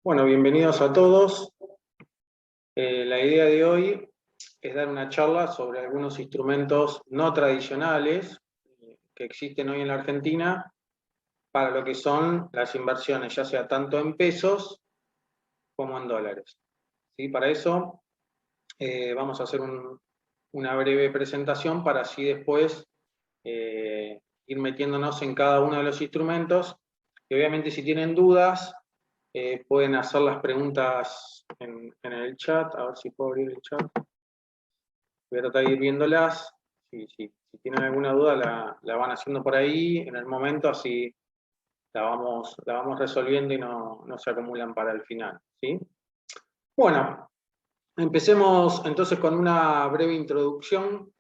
Bueno, bienvenidos a todos. La idea de hoy es dar una charla sobre algunos instrumentos no tradicionales que existen hoy en la Argentina para lo que son las inversiones, ya sea tanto en pesos como en dólares. ¿Sí? Para eso vamos a hacer una breve presentación para así después ir metiéndonos en cada uno de los instrumentos. Y obviamente si tienen dudas, pueden hacer las preguntas en el chat, a ver si puedo abrir el chat. Voy a tratar de ir viéndolas. Si tienen alguna duda, la van haciendo por ahí en el momento, así la vamos resolviendo y no se acumulan para el final. ¿Sí? Bueno, empecemos entonces con una breve introducción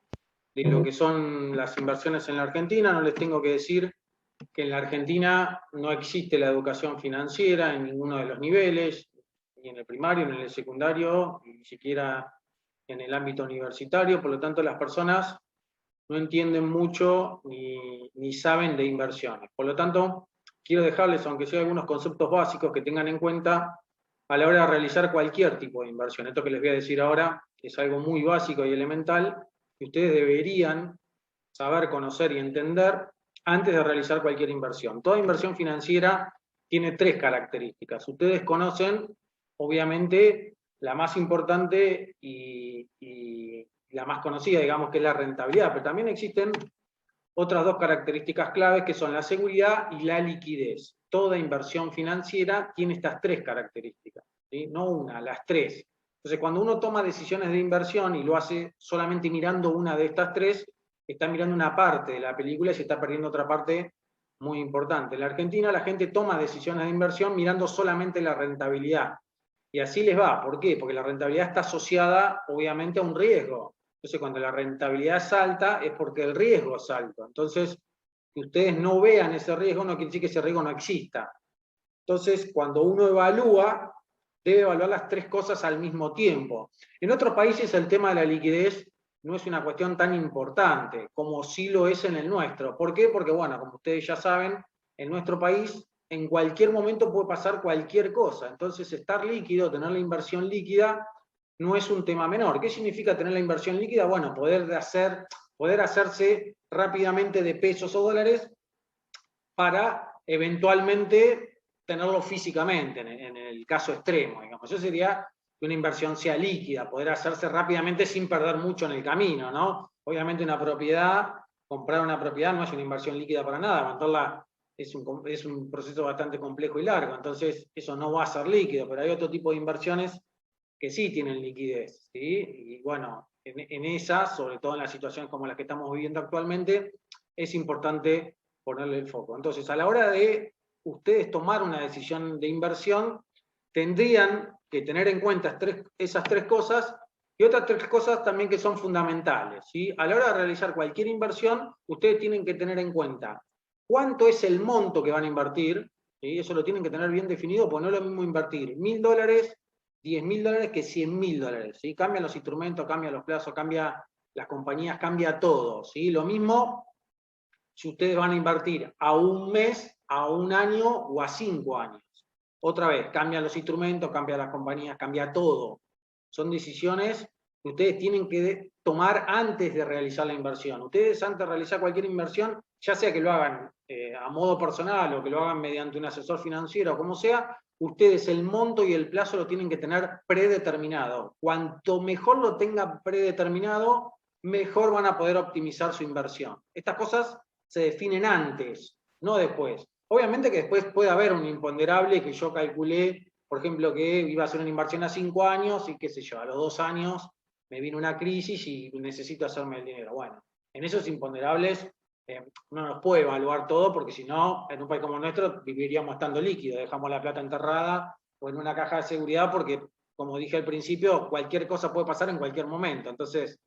de lo que son las inversiones en la Argentina. No les tengo que decir que en la Argentina no existe la educación financiera en ninguno de los niveles, ni en el primario, ni en el secundario, ni siquiera en el ámbito universitario. Por lo tanto, las personas no entienden mucho ni saben de inversiones. Por lo tanto, quiero dejarles, aunque sea algunos conceptos básicos que tengan en cuenta a la hora de realizar cualquier tipo de inversión. Esto que les voy a decir ahora es algo muy básico y elemental que ustedes deberían saber, conocer y entender antes de realizar cualquier inversión. Toda inversión financiera tiene tres características. Ustedes conocen, obviamente, la más importante y la más conocida, digamos, que es la rentabilidad, pero también existen otras dos características claves que son la seguridad y la liquidez. Toda inversión financiera tiene estas tres características, ¿sí? No una, las tres. Entonces, cuando uno toma decisiones de inversión y lo hace solamente mirando una de estas tres, está mirando una parte de la película y se está perdiendo otra parte muy importante. En la Argentina la gente toma decisiones de inversión mirando solamente la rentabilidad. Y así les va. ¿Por qué? Porque la rentabilidad está asociada, obviamente, a un riesgo. Entonces, cuando la rentabilidad es alta, es porque el riesgo es alto. Entonces, que ustedes no vean ese riesgo no quiere decir que ese riesgo no exista. Entonces, cuando uno evalúa, debe evaluar las tres cosas al mismo tiempo. En otros países el tema de la liquidez no es una cuestión tan importante como sí lo es en el nuestro. ¿Por qué? Porque, bueno, como ustedes ya saben, en nuestro país en cualquier momento puede pasar cualquier cosa. Entonces, estar líquido, tener la inversión líquida, no es un tema menor. ¿Qué significa tener la inversión líquida? Bueno, poder hacerse rápidamente de pesos o dólares para eventualmente tenerlo físicamente, en el caso extremo, digamos. Eso sería que una inversión sea líquida, poder hacerse rápidamente sin perder mucho en el camino, ¿no? Obviamente una propiedad, comprar una propiedad no es una inversión líquida para nada, mantenerla es un proceso bastante complejo y largo, entonces eso no va a ser líquido, pero hay otro tipo de inversiones que sí tienen liquidez, ¿sí? Y bueno, en esas, sobre todo en las situaciones como las que estamos viviendo actualmente, es importante ponerle el foco. Entonces, a la hora de ustedes tomar una decisión de inversión, tendrían que tener en cuenta esas tres cosas y otras tres cosas también que son fundamentales, ¿sí? A la hora de realizar cualquier inversión, ustedes tienen que tener en cuenta cuánto es el monto que van a invertir, ¿sí? Eso lo tienen que tener bien definido, porque no es lo mismo invertir $1.000, $10.000 que $100.000, ¿sí? Cambian los instrumentos, cambian los plazos, cambia las compañías, cambia todo, ¿sí? Lo mismo si ustedes van a invertir a un mes, a un año o a 5 años. Otra vez, cambian los instrumentos, cambian las compañías, cambia todo. Son decisiones que ustedes tienen que tomar antes de realizar la inversión. Ustedes antes de realizar cualquier inversión, ya sea que lo hagan a modo personal o que lo hagan mediante un asesor financiero o como sea, ustedes el monto y el plazo lo tienen que tener predeterminado. Cuanto mejor lo tengan predeterminado, mejor van a poder optimizar su inversión. Estas cosas se definen antes, no después. Obviamente que después puede haber un imponderable que yo calculé, por ejemplo, que iba a ser una inversión a 5 años y qué sé yo, a los 2 años me vino una crisis y necesito hacerme el dinero. Bueno, en esos imponderables uno no puede evaluar todo porque si no, en un país como el nuestro viviríamos estando líquido, dejamos la plata enterrada o en una caja de seguridad porque, como dije al principio, cualquier cosa puede pasar en cualquier momento. Entonces,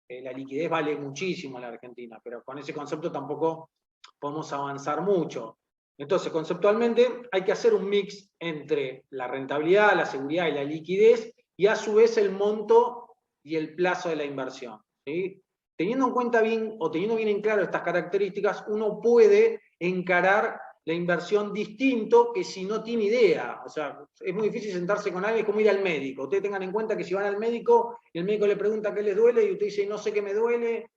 la liquidez vale muchísimo en la Argentina, pero con ese concepto tampoco podemos avanzar mucho. Entonces, conceptualmente hay que hacer un mix entre la rentabilidad, la seguridad y la liquidez, y a su vez el monto y el plazo de la inversión, ¿sí? Teniendo en cuenta bien, o teniendo bien en claro estas características, uno puede encarar la inversión distinto que si no tiene idea. O sea, es muy difícil sentarse con alguien, es como ir al médico. Ustedes tengan en cuenta que si van al médico, el médico le pregunta qué les duele y usted dice, no sé qué me duele,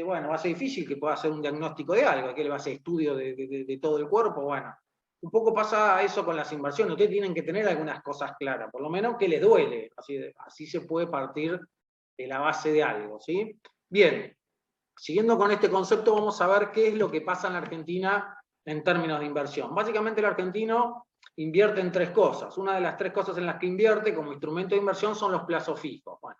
bueno, va a ser difícil que pueda hacer un diagnóstico de algo, que le va a hacer estudio de todo el cuerpo, bueno. Un poco pasa eso con las inversiones. Ustedes tienen que tener algunas cosas claras, por lo menos que les duele. Así se puede partir de la base de algo, ¿sí? Bien, siguiendo con este concepto, vamos a ver qué es lo que pasa en la Argentina en términos de inversión. Básicamente el argentino invierte en 3 cosas. Una de las 3 cosas en las que invierte como instrumento de inversión son los plazos fijos. Bueno,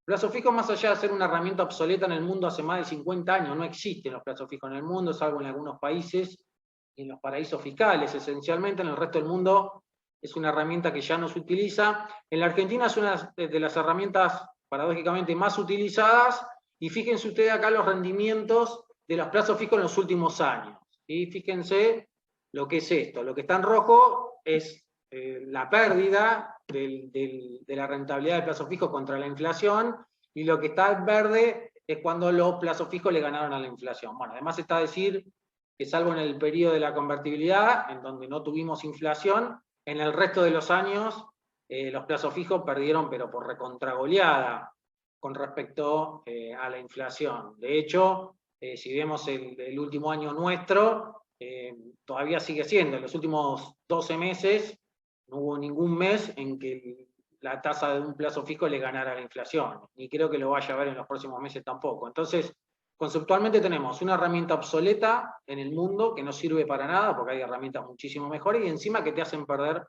plazos fijos, más allá de ser una herramienta obsoleta en el mundo hace más de 50 años, no existen los plazos fijos en el mundo, salvo en algunos países, en los paraísos fiscales esencialmente. En el resto del mundo es una herramienta que ya no se utiliza. En la Argentina es una de las herramientas paradójicamente más utilizadas, y fíjense ustedes acá los rendimientos de los plazos fijos en los últimos años. ¿Sí? Fíjense lo que es esto. Lo que está en rojo es la pérdida de la rentabilidad del plazo fijo contra la inflación, y lo que está en verde es cuando los plazos fijos le ganaron a la inflación. Bueno, además está a decir que salvo en el periodo de la convertibilidad, en donde no tuvimos inflación, en el resto de los años los plazos fijos perdieron, pero por recontragoleada, con respecto a la inflación. De hecho, si vemos el último año nuestro, todavía sigue siendo. En los últimos 12 meses no hubo ningún mes en que la tasa de un plazo fijo le ganara a la inflación, ni creo que lo vaya a ver en los próximos meses tampoco. Entonces, conceptualmente tenemos una herramienta obsoleta en el mundo que no sirve para nada, porque hay herramientas muchísimo mejores, y encima que te hacen perder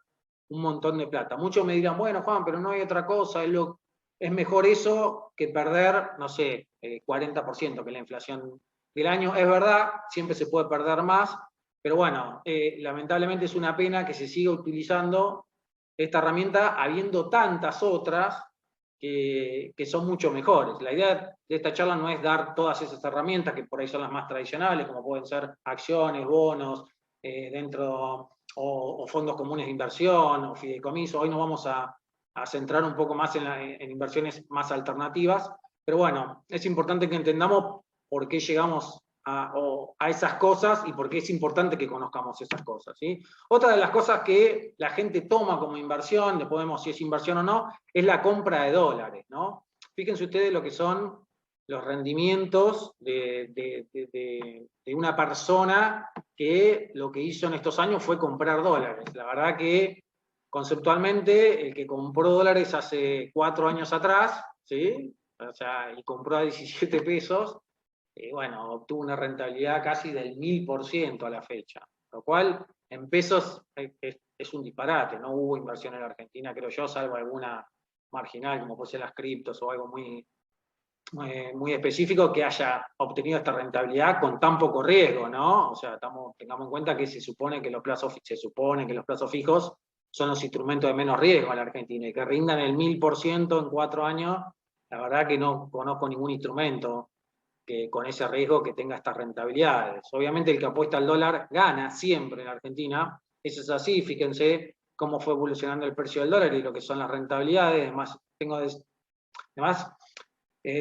un montón de plata. Muchos me dirán, bueno, Juan, pero no hay otra cosa, es mejor eso que perder, no sé, 40%, que la inflación del año. Es verdad, siempre se puede perder más, pero bueno, lamentablemente es una pena que se siga utilizando esta herramienta habiendo tantas otras que son mucho mejores. La idea de esta charla no es dar todas esas herramientas, que por ahí son las más tradicionales, como pueden ser acciones, bonos, o fondos comunes de inversión, o fideicomisos. Hoy nos vamos a centrar un poco más en inversiones más alternativas, pero bueno, es importante que entendamos por qué llegamos a esas cosas y por qué es importante que conozcamos esas cosas, ¿sí? Otra de las cosas que la gente toma como inversión, después vemos si es inversión o no, es la compra de dólares, ¿no? Fíjense ustedes lo que son los rendimientos de una persona que lo que hizo en estos años fue comprar dólares. La verdad que conceptualmente, el que compró dólares hace 4 años atrás, ¿sí? O sea, y compró a 17 pesos, bueno, obtuvo una rentabilidad casi del 1000% a la fecha, lo cual en pesos es un disparate. No hubo inversión en la Argentina, creo yo, salvo alguna marginal, como puede ser las criptos o algo muy específico, que haya obtenido esta rentabilidad con tan poco riesgo, ¿no? O sea, tengamos en cuenta que se supone que los plazos fijos son los instrumentos de menos riesgo en la Argentina, y que rindan el 1000% en 4 años, la verdad que no conozco ningún instrumento que con ese riesgo que tenga estas rentabilidades. Obviamente el que apuesta al dólar gana siempre en Argentina, eso es así. Fíjense cómo fue evolucionando el precio del dólar y lo que son las rentabilidades. Además,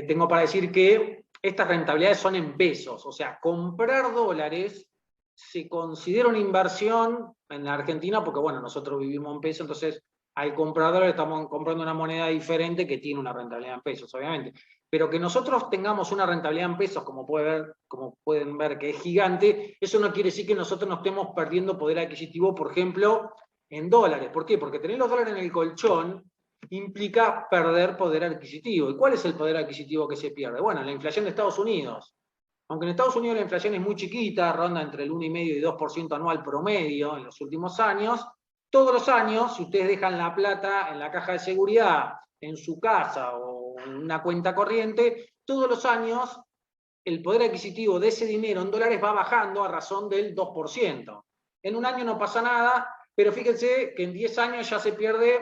tengo para decir que estas rentabilidades son en pesos, o sea, comprar dólares se considera una inversión en la Argentina, porque bueno, nosotros vivimos en pesos, entonces al comprar dólares estamos comprando una moneda diferente que tiene una rentabilidad en pesos, obviamente. Pero que nosotros tengamos una rentabilidad en pesos, como pueden ver que es gigante, eso no quiere decir que nosotros no estemos perdiendo poder adquisitivo, por ejemplo, en dólares. ¿Por qué? Porque tener los dólares en el colchón implica perder poder adquisitivo. ¿Y cuál es el poder adquisitivo que se pierde? Bueno, la inflación de Estados Unidos. Aunque en Estados Unidos la inflación es muy chiquita, ronda entre el 1,5% y 2% anual promedio en los últimos años, todos los años, si ustedes dejan la plata en la caja de seguridad, en su casa o en una cuenta corriente, todos los años el poder adquisitivo de ese dinero en dólares va bajando a razón del 2%. En un año no pasa nada, pero fíjense que en 10 años ya se pierde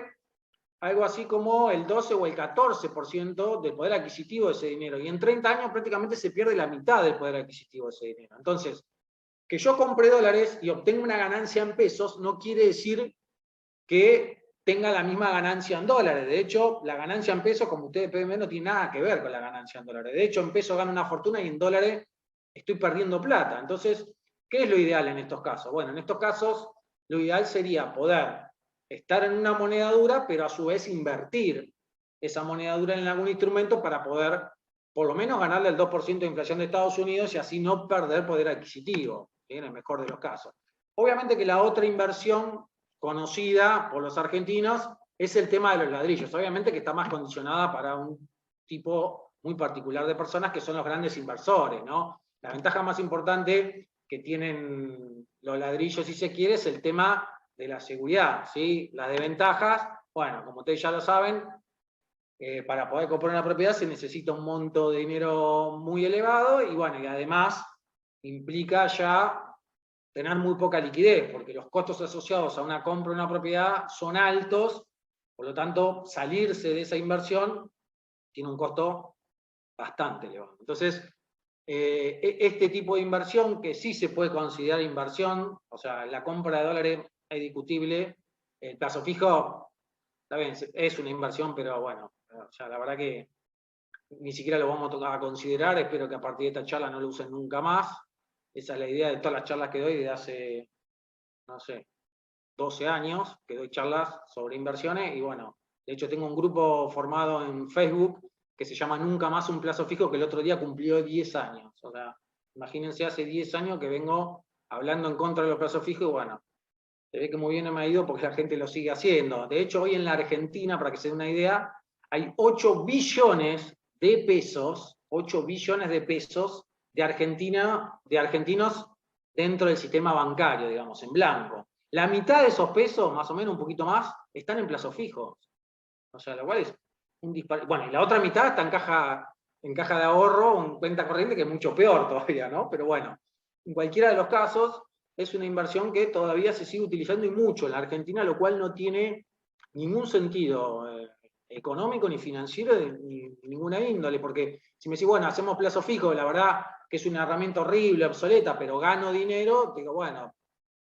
algo así como el 12 o el 14% del poder adquisitivo de ese dinero. Y en 30 años prácticamente se pierde la mitad del poder adquisitivo de ese dinero. Entonces, que yo compre dólares y obtenga una ganancia en pesos no quiere decir que tenga la misma ganancia en dólares. De hecho, la ganancia en pesos, como ustedes pueden ver, no tiene nada que ver con la ganancia en dólares. De hecho, en pesos gano una fortuna y en dólares estoy perdiendo plata. Entonces, ¿Qué es lo ideal en estos casos? Bueno, en estos casos lo ideal sería poder estar en una moneda dura, pero a su vez invertir esa moneda dura en algún instrumento para poder por lo menos ganarle el 2% de inflación de Estados Unidos y así no perder poder adquisitivo, ¿sí? En el mejor de los casos. Obviamente que la otra inversión conocida por los argentinos es el tema de los ladrillos. Obviamente que está más condicionada para un tipo muy particular de personas que son los grandes inversores, ¿no? La ventaja más importante que tienen los ladrillos, si se quiere, es el tema de la seguridad, ¿sí? Las desventajas, bueno, como ustedes ya lo saben, para poder comprar una propiedad se necesita un monto de dinero muy elevado y bueno, y además implica ya tener muy poca liquidez, porque los costos asociados a una compra de una propiedad son altos, por lo tanto, salirse de esa inversión tiene un costo bastante elevado. Entonces, este tipo de inversión, que sí se puede considerar inversión, o sea, la compra de dólares es discutible, el plazo fijo, está bien, es una inversión, pero bueno, o sea, la verdad que ni siquiera lo vamos a considerar, espero que a partir de esta charla no lo usen nunca más. Esa es la idea de todas las charlas que doy desde hace, no sé, 12 años, que doy charlas sobre inversiones y bueno, de hecho tengo un grupo formado en Facebook que se llama Nunca Más un Plazo Fijo, que el otro día cumplió 10 años. O sea, imagínense, hace 10 años que vengo hablando en contra de los plazos fijos y bueno, se ve que muy bien me ha ido porque la gente lo sigue haciendo. De hecho, hoy en la Argentina, para que se den una idea, hay 8 billones de pesos, 8 billones de pesos de Argentina, de argentinos dentro del sistema bancario, digamos, en blanco. La mitad de esos pesos, más o menos un poquito más, están en plazos fijos. O sea, lo cual es un disparate. Bueno, y la otra mitad está en caja de ahorro o en cuenta corriente, que es mucho peor todavía, ¿no? Pero bueno, en cualquiera de los casos, es una inversión que todavía se sigue utilizando y mucho en la Argentina, lo cual no tiene ningún sentido económico ni financiero ni ninguna índole, porque si me decís, bueno, hacemos plazo fijo, la verdad que es una herramienta horrible, obsoleta, pero gano dinero, digo, bueno,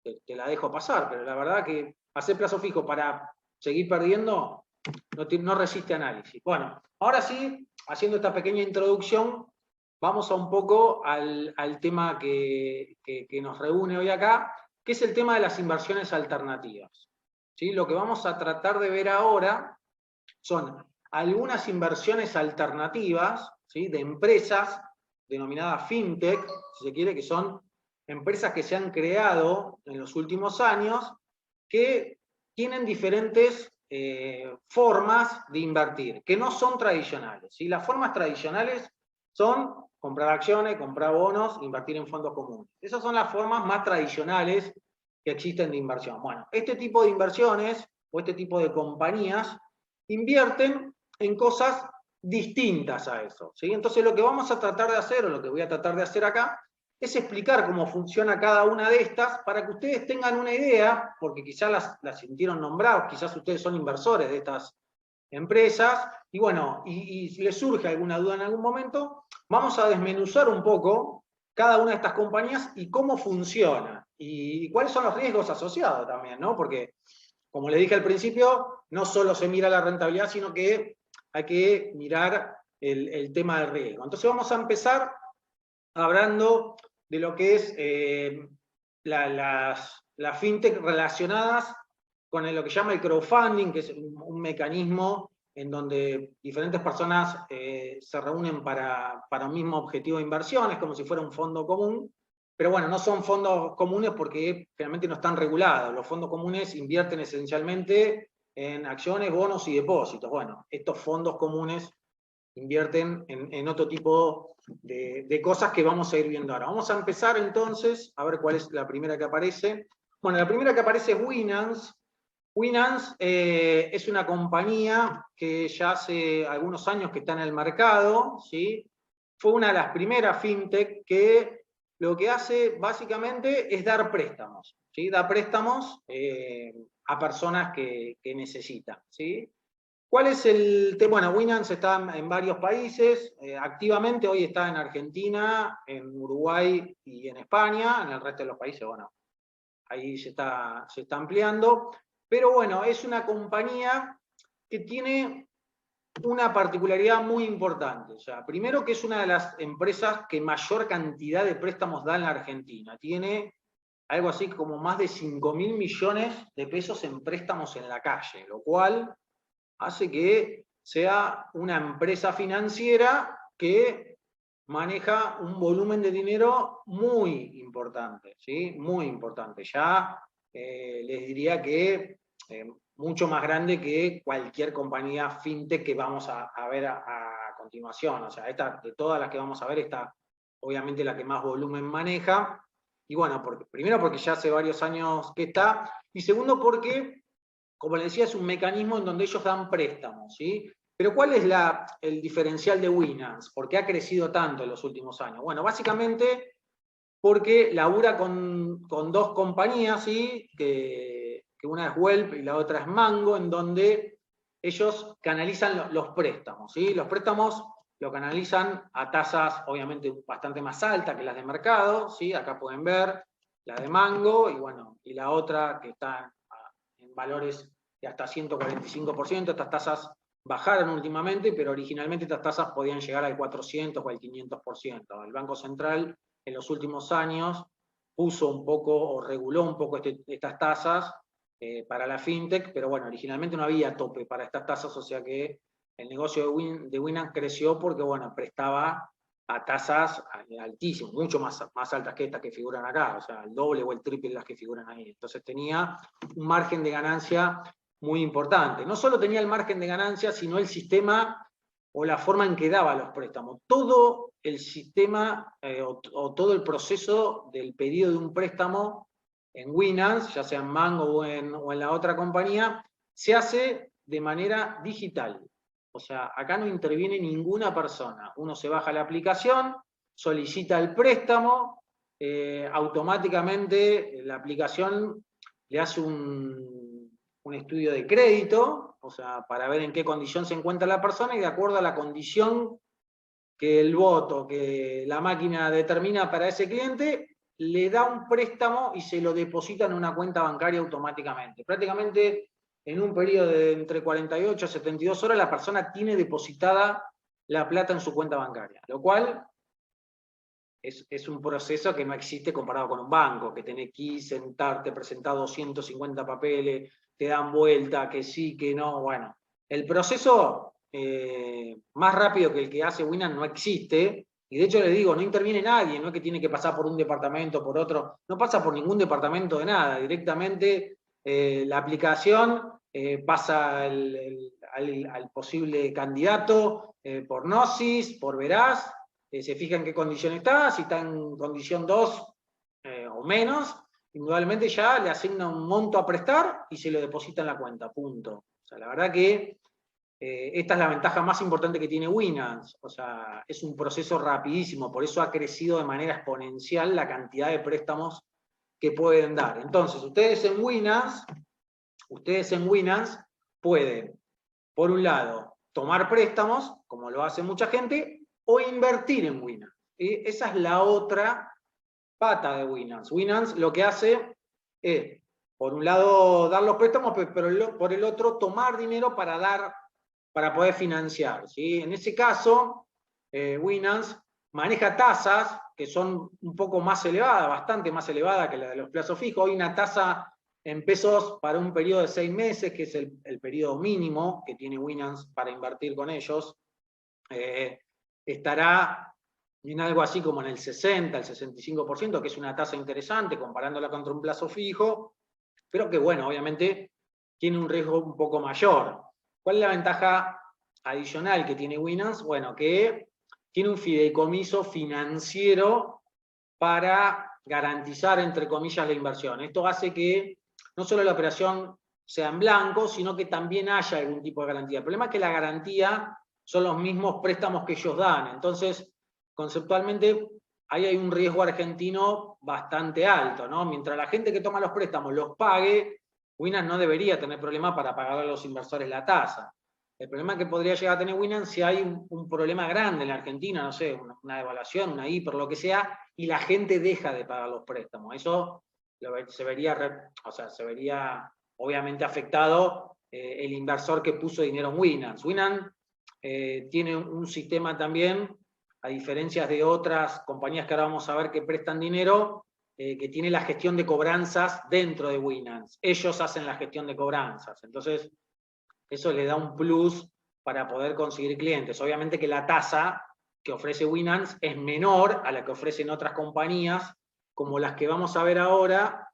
te la dejo pasar, pero la verdad que hacer plazo fijo para seguir perdiendo no resiste análisis. Bueno, ahora sí, haciendo esta pequeña introducción, vamos a un poco al tema que nos reúne hoy acá, que es el tema de las inversiones alternativas. ¿Sí? Lo que vamos a tratar de ver ahora son algunas inversiones alternativas, ¿sí? De empresas denominadas fintech, si se quiere, que son empresas que se han creado en los últimos años que tienen diferentes formas de invertir, que no son tradicionales. ¿Sí? Las formas tradicionales son comprar acciones, comprar bonos, invertir en fondos comunes. Esas son las formas más tradicionales que existen de inversión. Bueno, este tipo de inversiones o este tipo de compañías invierten en cosas distintas a eso. ¿Sí? Entonces lo que vamos a tratar de hacer, o lo que voy a tratar de hacer acá, es explicar cómo funciona cada una de estas para que ustedes tengan una idea, porque quizás las sintieron nombrados, quizás ustedes son inversores de estas empresas, y bueno, y si les surge alguna duda en algún momento, vamos a desmenuzar un poco cada una de estas compañías y cómo funciona, y cuáles son los riesgos asociados también, ¿no? Porque, como les dije al principio, no solo se mira la rentabilidad, sino que hay que mirar el tema del riesgo. Entonces vamos a empezar hablando de lo que es las fintech relacionadas con lo que llama el crowdfunding, que es un mecanismo en donde diferentes personas se reúnen para un mismo objetivo de inversión, es como si fuera un fondo común, pero bueno, no son fondos comunes porque generalmente no están regulados. Los fondos comunes invierten esencialmente en acciones, bonos y depósitos. Bueno, estos fondos comunes invierten en otro tipo de cosas que vamos a ir viendo ahora. Vamos a empezar entonces a ver cuál es la primera que aparece. Bueno, la primera que aparece es Winance. Winance es una compañía que ya hace algunos años que está en el mercado, ¿sí? Fue una de las primeras fintech que lo que hace básicamente es dar préstamos, ¿sí? Da préstamos a personas que necesitan, ¿sí? ¿Cuál es el tema? Bueno, Winance está en varios países, activamente hoy está en Argentina, en Uruguay y en España, en el resto de los países, bueno, ahí se está ampliando, pero bueno, es una compañía que tiene una particularidad muy importante. O sea, primero que es una de las empresas que mayor cantidad de préstamos da en la Argentina. Tiene algo así como más de 5.000 millones de pesos en préstamos en la calle, lo cual hace que sea una empresa financiera que maneja un volumen de dinero muy importante, ¿sí? Muy importante. Ya les diría que mucho más grande que cualquier compañía fintech que vamos a ver a continuación. O sea, esta, de todas las que vamos a ver, esta obviamente la que más volumen maneja. Y bueno, primero porque ya hace varios años que está, y segundo porque, como les decía, es un mecanismo en donde ellos dan préstamos, ¿sí? Pero ¿cuál es el diferencial de Winans? ¿Por qué ha crecido tanto en los últimos años? Bueno, básicamente porque labura con dos compañías, ¿sí? Que una es Welp y la otra es Mango, en donde ellos canalizan los préstamos, ¿sí? Los préstamos lo canalizan a tasas obviamente bastante más altas que las de mercado, ¿sí? Acá pueden ver la de Mango y bueno, y la otra que está en valores de hasta 145%. Estas tasas bajaron últimamente, pero originalmente estas tasas podían llegar al 400 o al 500%. El Banco Central en los últimos años puso un poco o reguló un poco estas tasas para la fintech, pero bueno, originalmente no había tope para estas tasas, o sea que el negocio de Winans creció porque, bueno, prestaba a tasas altísimas, mucho más altas que estas que figuran acá, o sea, el doble o el triple de las que figuran ahí. Entonces tenía un margen de ganancia muy importante. No solo tenía el margen de ganancia, sino el sistema o la forma en que daba los préstamos. Todo el sistema o todo el proceso del pedido de un préstamo en Winans, ya sea en Mango o en la otra compañía, se hace de manera digital. O sea, acá no interviene ninguna persona. Uno se baja la aplicación, solicita el préstamo, automáticamente la aplicación le hace un estudio de crédito, o sea, para ver en qué condición se encuentra la persona, y de acuerdo a la condición que el bot que la máquina determina para ese cliente, le da un préstamo y se lo deposita en una cuenta bancaria automáticamente. Prácticamente en un periodo de entre 48 a 72 horas la persona tiene depositada la plata en su cuenta bancaria, lo cual es un proceso que no existe comparado con un banco, que tenés que ir, sentarte, presentar 250 papeles, te dan vuelta, que sí, que no, bueno. El proceso más rápido que el que hace Winans no existe, y de hecho les digo, no interviene nadie, no es que tiene que pasar por un departamento, por otro, no pasa por ningún departamento de nada, directamente la aplicación pasa al posible candidato por Gnosis, por Veraz, se fija en qué condición está, si está en condición 2 o menos, indudablemente ya le asigna un monto a prestar y se lo deposita en la cuenta, punto. O sea, la verdad que esta es la ventaja más importante que tiene Winans, o sea, es un proceso rapidísimo, por eso ha crecido de manera exponencial la cantidad de préstamos que pueden dar. Entonces, ustedes en Winans pueden, por un lado, tomar préstamos, como lo hace mucha gente, o invertir en Winans. Esa es la otra pata de Winans. Winans lo que hace es, por un lado, dar los préstamos, pero por el otro, tomar dinero para poder financiar, ¿sí? En ese caso, Winans maneja tasas que son un poco más elevadas, bastante más elevadas que la de los plazos fijos. Hay una tasa en pesos para un periodo de 6 meses, que es el periodo mínimo que tiene Winans para invertir con ellos. Estará en algo así como en el 60, el 65%, que es una tasa interesante comparándola contra un plazo fijo, pero que bueno, obviamente tiene un riesgo un poco mayor. ¿Cuál es la ventaja adicional que tiene Winans? Bueno, que tiene un fideicomiso financiero para garantizar, entre comillas, la inversión. Esto hace que no solo la operación sea en blanco, sino que también haya algún tipo de garantía. El problema es que la garantía son los mismos préstamos que ellos dan. Entonces, conceptualmente, ahí hay un riesgo argentino bastante alto, ¿no? Mientras la gente que toma los préstamos los pague, Winans no debería tener problema para pagarle a los inversores la tasa. El problema que podría llegar a tener Winans si hay un problema grande en la Argentina, no sé, una devaluación, una hiper, lo que sea, y la gente deja de pagar los préstamos. Eso se vería obviamente afectado el inversor que puso dinero en Winans. Winans tiene un sistema también, a diferencia de otras compañías que ahora vamos a ver que prestan dinero, que tiene la gestión de cobranzas dentro de Winance. Ellos hacen la gestión de cobranzas. Entonces, eso le da un plus para poder conseguir clientes. Obviamente que la tasa que ofrece Winance es menor a la que ofrecen otras compañías, como las que vamos a ver ahora,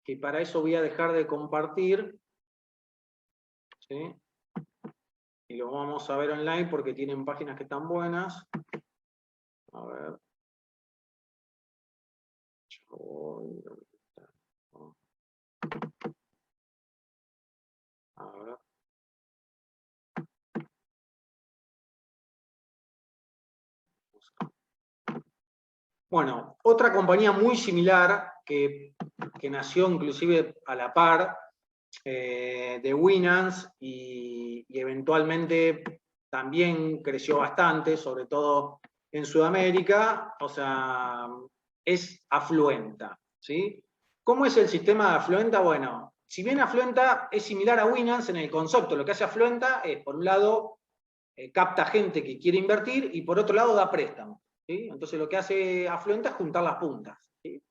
que para eso voy a dejar de compartir, ¿sí? Y lo vamos a ver online porque tienen páginas que están buenas. A ver. A ver. Bueno, otra compañía muy similar que nació inclusive a la par de Winance y eventualmente también creció bastante, sobre todo en Sudamérica, o sea, es Afluenta, ¿sí? ¿Cómo es el sistema de Afluenta? Bueno, si bien Afluenta es similar a Winance en el concepto, lo que hace Afluenta es, por un lado, capta gente que quiere invertir y por otro lado da préstamos, ¿sí? Entonces lo que hace Afluenta es juntar las puntas, ¿sí?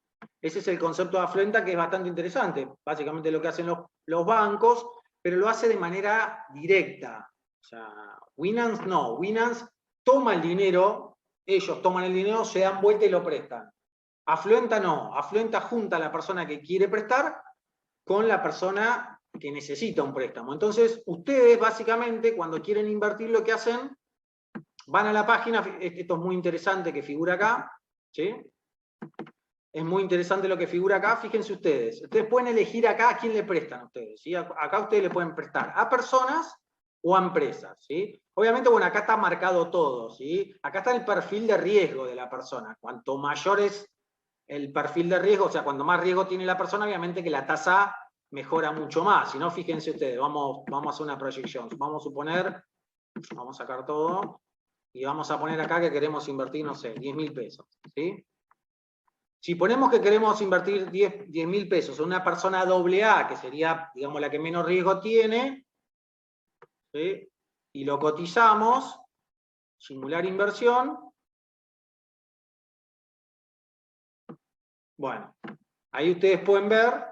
Ese es el concepto de Afluenta, que es bastante interesante. Básicamente lo que hacen los bancos, pero lo hace de manera directa. O sea, Winance no. Winance toma el dinero, ellos toman el dinero, se dan vuelta y lo prestan. Afluenta no. Afluenta junta a la persona que quiere prestar con la persona que necesita un préstamo. Entonces, ustedes básicamente, cuando quieren invertir, lo que hacen, van a la página, esto es muy interesante que figura acá, ¿sí? Es muy interesante lo que figura acá, fíjense ustedes. Ustedes pueden elegir acá a quién le prestan a ustedes, ¿sí? Acá ustedes le pueden prestar a personas o a empresas, ¿sí? Obviamente, bueno, acá está marcado todo, ¿sí? Acá está el perfil de riesgo de la persona. Cuanto mayor es el perfil de riesgo, o sea, cuanto más riesgo tiene la persona, obviamente que la tasa mejora mucho más. Si no, fíjense ustedes, vamos a hacer una proyección. Vamos a suponer, vamos a sacar todo, y vamos a poner acá que queremos invertir, no sé, 10.000 pesos, ¿sí? Si ponemos que queremos invertir 10.000 pesos en una persona AA, que sería, digamos, la que menos riesgo tiene, ¿sí? Y lo cotizamos, simular inversión, bueno, ahí ustedes pueden ver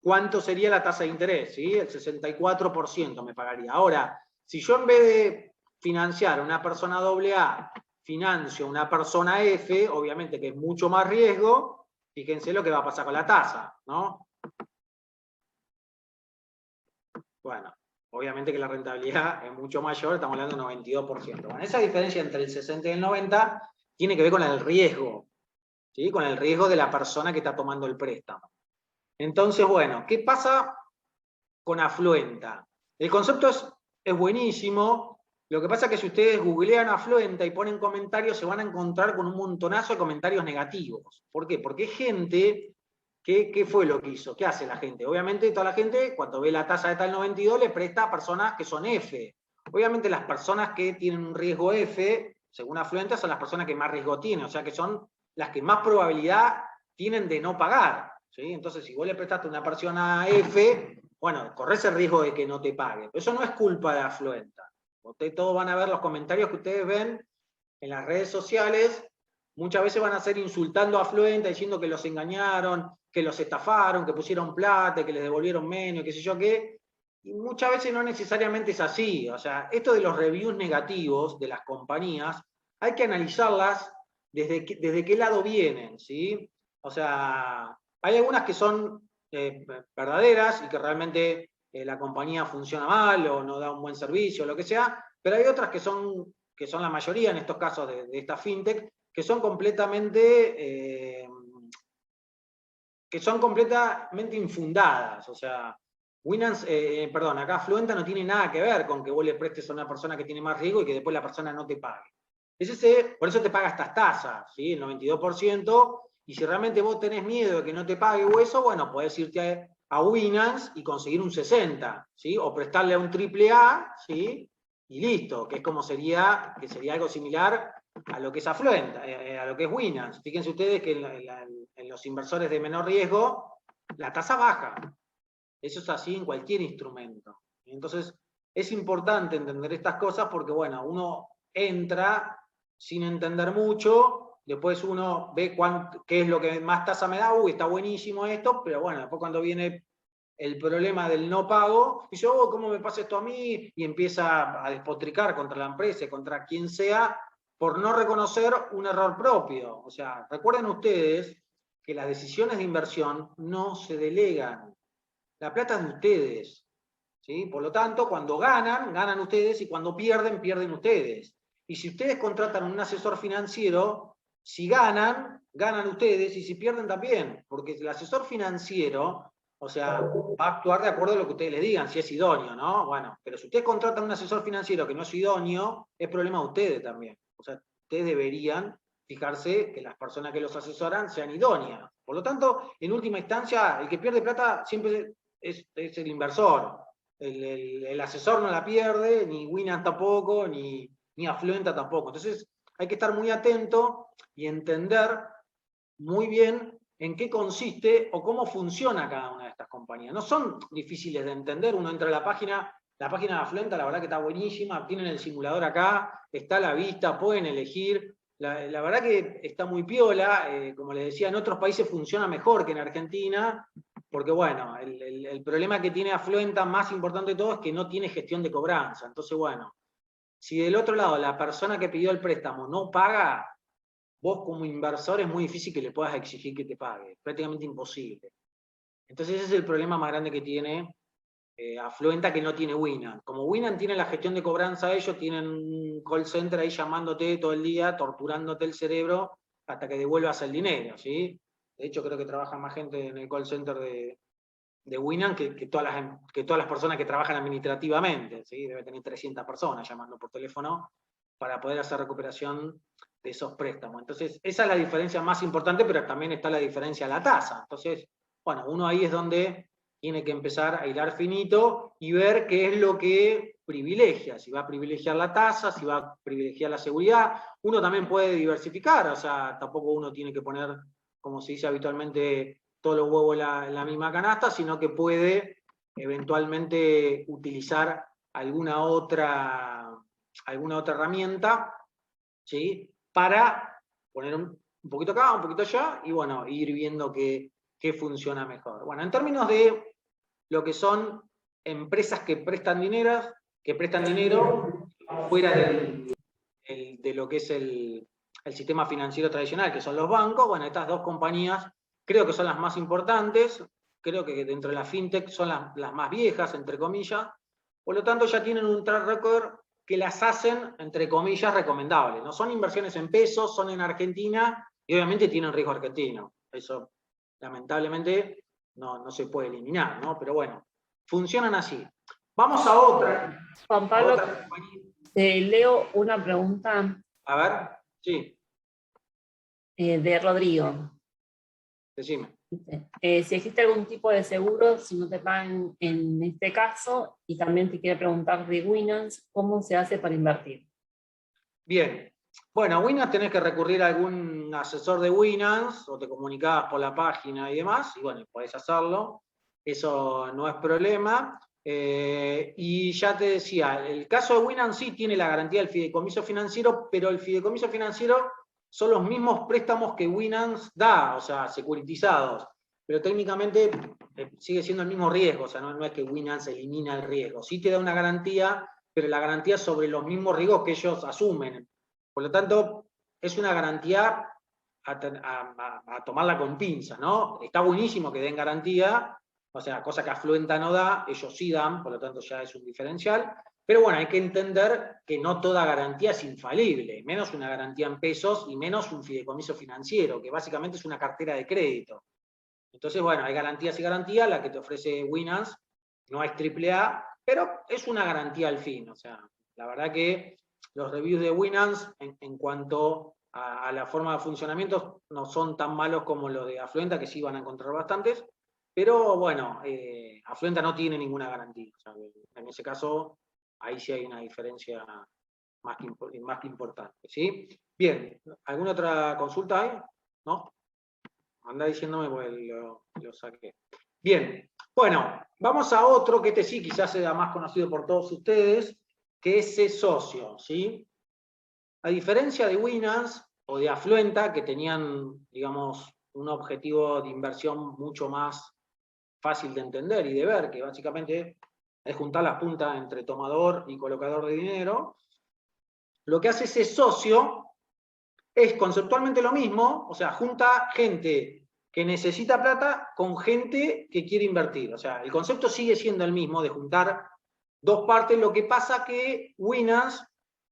cuánto sería la tasa de interés, ¿sí? El 64% me pagaría. Ahora, si yo en vez de financiar a una persona AA, financio a una persona F, obviamente que es mucho más riesgo, fíjense lo que va a pasar con la tasa, ¿no? Bueno, obviamente que la rentabilidad es mucho mayor, estamos hablando de 92%. Bueno, esa diferencia entre el 60 y el 90 tiene que ver con el riesgo, ¿sí? Con el riesgo de la persona que está tomando el préstamo. Entonces, bueno, ¿qué pasa con Afluenta? El concepto es buenísimo. Lo que pasa es que si ustedes googlean Afluenta y ponen comentarios, se van a encontrar con un montonazo de comentarios negativos. ¿Por qué? Porque hay gente ¿qué fue lo que hizo? ¿Qué hace la gente? Obviamente toda la gente, cuando ve la tasa de tal 92, le presta a personas que son F. Obviamente las personas que tienen un riesgo F, según Afluenta, son las personas que más riesgo tienen, o sea que son las que más probabilidad tienen de no pagar, ¿sí? Entonces, si vos le prestaste a una persona F, bueno, corres el riesgo de que no te pague. Pero eso no es culpa de Afluenta. Ustedes todos van a ver los comentarios que ustedes ven en las redes sociales, muchas veces van a ser insultando a Afluenta, diciendo que los engañaron, que los estafaron, que pusieron plata, que les devolvieron menos, qué sé yo qué. Y muchas veces no necesariamente es así. O sea, esto de los reviews negativos de las compañías, hay que analizarlas desde qué lado vienen, ¿sí? O sea, hay algunas que son verdaderas y que realmente la compañía funciona mal o no da un buen servicio, o lo que sea, pero hay otras que son la mayoría en estos casos de esta fintech, que son completamente infundadas. O sea, Winance, perdón, acá Fluenta no tiene nada que ver con que vos le prestes a una persona que tiene más riesgo y que después la persona no te pague. Por eso te paga estas tasas, ¿sí? El 92%, y si realmente vos tenés miedo de que no te pague o eso, bueno, podés irte a Winance y conseguir un 60, ¿sí? O prestarle a un AAA, ¿sí? Y listo, que es como sería algo similar a lo que es Afluenta, a lo que es Winance. Fíjense ustedes que en los inversores de menor riesgo, la tasa baja. Eso es así en cualquier instrumento. Entonces, es importante entender estas cosas porque, bueno, uno entra sin entender mucho, después uno ve qué es lo que más tasa me da, está buenísimo esto, pero bueno, después cuando viene el problema del no pago, dice, ¿cómo me pasa esto a mí? Y empieza a despotricar contra la empresa, contra quien sea, por no reconocer un error propio. O sea, recuerden ustedes que las decisiones de inversión no se delegan. La plata es de ustedes. ¿Sí? Por lo tanto, cuando ganan, ganan ustedes, y cuando pierden, pierden ustedes. Y si ustedes contratan un asesor financiero, si ganan, ganan ustedes, y si pierden también, porque el asesor financiero, o sea, va a actuar de acuerdo a lo que ustedes le digan, si es idóneo, ¿no? Bueno, pero si ustedes contratan un asesor financiero que no es idóneo, es problema de ustedes también. O sea, ustedes deberían fijarse que las personas que los asesoran sean idóneas. Por lo tanto, en última instancia, el que pierde plata siempre es el inversor. El asesor no la pierde, ni Winans tampoco, ni Afluenta tampoco. Entonces hay que estar muy atento y entender muy bien en qué consiste o cómo funciona cada una de estas compañías. No son difíciles de entender, uno entra a la página de Afluenta, la verdad que está buenísima, tienen el simulador acá, está a la vista, pueden elegir. La verdad que está muy piola, como les decía, en otros países funciona mejor que en Argentina, porque bueno, el problema que tiene Afluenta más importante de todo es que no tiene gestión de cobranza. Entonces, bueno, si del otro lado la persona que pidió el préstamo no paga, vos como inversor es muy difícil que le puedas exigir que te pague, prácticamente imposible. Entonces ese es el problema más grande que tiene Afluenta, que no tiene Winans. Como Winans tiene la gestión de cobranza, ellos tienen un call center ahí llamándote todo el día, torturándote el cerebro hasta que devuelvas el dinero, ¿sí? De hecho, creo que trabaja más gente en el call center de Winans que todas las personas que trabajan administrativamente, ¿sí? Debe tener 300 personas llamando por teléfono para poder hacer recuperación de esos préstamos. Entonces, esa es la diferencia más importante, pero también está la diferencia de la tasa. Entonces, bueno, uno ahí es donde tiene que empezar a hilar finito y ver qué es lo que privilegia, si va a privilegiar la tasa, si va a privilegiar la seguridad. Uno también puede diversificar, o sea, tampoco uno tiene que poner, como se dice habitualmente, todos los huevos en la misma canasta, sino que puede eventualmente utilizar alguna otra herramienta, ¿sí? Para poner un poquito acá, un poquito allá, y bueno, ir viendo qué funciona mejor. Bueno, en términos de lo que son empresas que prestan dinero fuera de lo que es el sistema financiero tradicional, que son los bancos, bueno, estas dos compañías creo que son las más importantes, creo que dentro de la fintech son las más viejas, entre comillas, por lo tanto ya tienen un track record que las hacen, entre comillas, recomendables. No son inversiones en pesos, son en Argentina, y obviamente tienen riesgo argentino. Eso, lamentablemente, no se puede eliminar, ¿no? Pero bueno, funcionan así. Vamos a otra. Juan Pablo, te leo una pregunta. A ver, sí. De Rodrigo. Decime. Si existe algún tipo de seguro si no te pagan en este caso, y también te quiere preguntar de Winans, ¿cómo se hace para invertir? Bien. Bueno, a Winans tenés que recurrir a algún asesor de Winans, o te comunicás por la página y demás, y bueno, podés hacerlo. Eso no es problema. Y ya te decía, el caso de Winans sí tiene la garantía del fideicomiso financiero, pero el fideicomiso financiero son los mismos préstamos que Winans da, o sea, securitizados. Pero técnicamente sigue siendo el mismo riesgo, o sea, no es que Winans elimina el riesgo. Sí te da una garantía, pero la garantía es sobre los mismos riesgos que ellos asumen. Por lo tanto, es una garantía a tomarla con pinzas, ¿no? Está buenísimo que den garantía, o sea, cosa que Afluenta no da, ellos sí dan, por lo tanto ya es un diferencial. Pero bueno, hay que entender que no toda garantía es infalible, menos una garantía en pesos y menos un fideicomiso financiero, que básicamente es una cartera de crédito. Entonces, bueno, hay garantías y garantías, la que te ofrece Winans no es AAA, pero es una garantía al fin. O sea, la verdad que los reviews de Winans en cuanto a la forma de funcionamiento no son tan malos como los de Afluenta, que sí van a encontrar bastantes, pero bueno, Afluenta no tiene ninguna garantía. O sea, en ese caso, ahí sí hay una diferencia más que importante, ¿sí? Bien, ¿alguna otra consulta hay? ¿No? Anda diciéndome porque lo saqué. Bien, Bueno, vamos a otro que este sí quizás sea más conocido por todos ustedes, que es C-Socio, ¿sí? A diferencia de Winans o de Afluenta, que tenían, digamos, un objetivo de inversión mucho más fácil de entender y de ver, que básicamente es juntar las puntas entre tomador y colocador de dinero, lo que hace ese socio es conceptualmente lo mismo, o sea, junta gente que necesita plata con gente que quiere invertir. O sea, el concepto sigue siendo el mismo de juntar dos partes. Lo que pasa que Winans,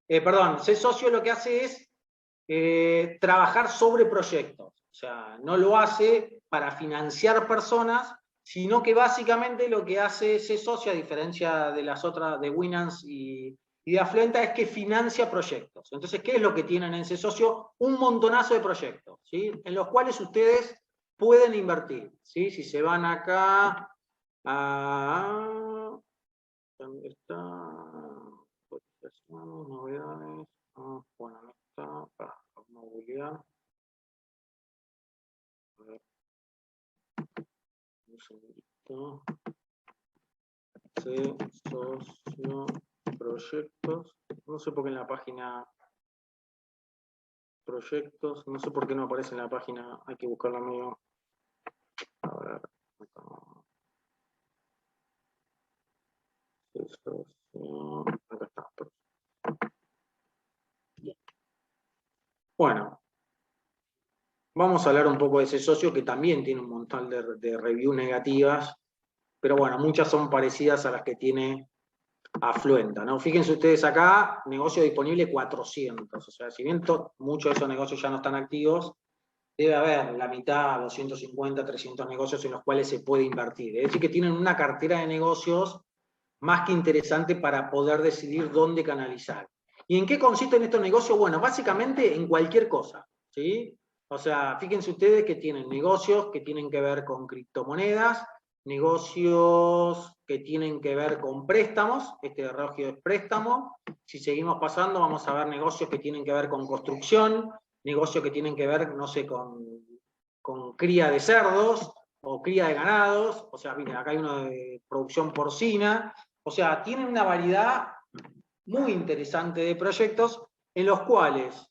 ser socio lo que hace es trabajar sobre proyectos. O sea, no lo hace para financiar personas, sino que básicamente lo que hace ese socio, a diferencia de las otras, de Winans y de Afluenta, es que financia proyectos. Entonces, ¿qué es lo que tienen en ese socio? Un montonazo de proyectos, ¿sí? En los cuales ustedes pueden invertir, ¿sí? Si se van acá a... ¿Dónde está? Novedades. Bueno, no está. Movilidad. A ver. Un segundito. Socio proyectos. No sé por qué en la página proyectos, no sé por qué no aparece en la página, hay que buscarla medio. A ver. Acá está. Bueno, vamos a hablar un poco de ese socio que también tiene un montón de reviews negativas, pero bueno, muchas son parecidas a las que tiene Afluenta, ¿no? Fíjense ustedes acá, negocio disponible 400, o sea, si bien muchos de esos negocios ya no están activos, debe haber la mitad, 250, 300 negocios en los cuales se puede invertir. Es decir, que tienen una cartera de negocios más que interesante para poder decidir dónde canalizar. ¿Y en qué consisten estos negocios? Bueno, básicamente en cualquier cosa, ¿sí? O sea, fíjense ustedes que tienen negocios que tienen que ver con criptomonedas, negocios que tienen que ver con préstamos, este reloj es préstamo. Si seguimos pasando, vamos a ver negocios que tienen que ver con construcción, negocios que tienen que ver, no sé, con cría de cerdos o cría de ganados. O sea, miren, acá hay uno de producción porcina. O sea, tienen una variedad muy interesante de proyectos en los cuales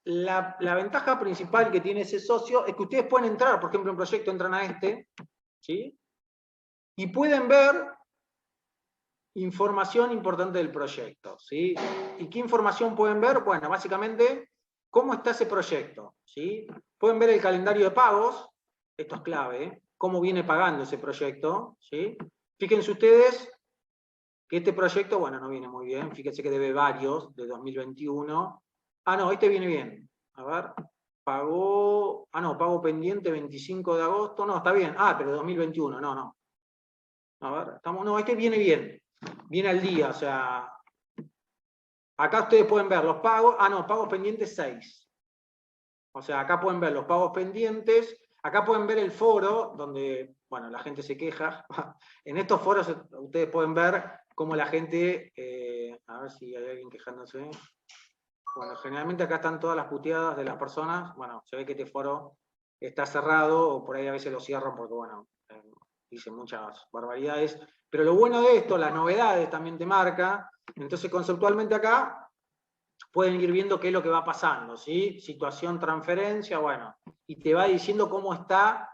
la ventaja principal que tiene ese socio es que ustedes pueden entrar, por ejemplo, en un proyecto, entran a este, ¿sí? Y pueden ver información importante del proyecto, ¿sí? ¿Y qué información pueden ver? Bueno, básicamente, ¿cómo está ese proyecto? ¿Sí? Pueden ver el calendario de pagos, esto es clave, ¿eh? Cómo viene pagando ese proyecto, ¿sí? Fíjense ustedes que este proyecto, bueno, no viene muy bien, fíjense que debe varios de 2021. Ah, no, este viene bien. A ver, pagó, no, pago pendiente 25 de agosto, no, está bien. Ah, pero de 2021, no. A ver, no, este viene bien, viene al día, o sea, acá ustedes pueden ver los pagos, no, pagos pendientes 6. O sea, acá pueden ver los pagos pendientes, acá pueden ver el foro, donde, bueno, la gente se queja. En estos foros ustedes pueden ver cómo la gente, a ver si hay alguien quejándose. Bueno, generalmente acá están todas las puteadas de las personas. Bueno, se ve que este foro está cerrado, o por ahí a veces lo cierran porque, bueno, dicen muchas barbaridades. Pero lo bueno de esto, las novedades también te marca. Entonces, conceptualmente acá, pueden ir viendo qué es lo que va pasando, ¿sí? Situación, transferencia, bueno, y te va diciendo cómo está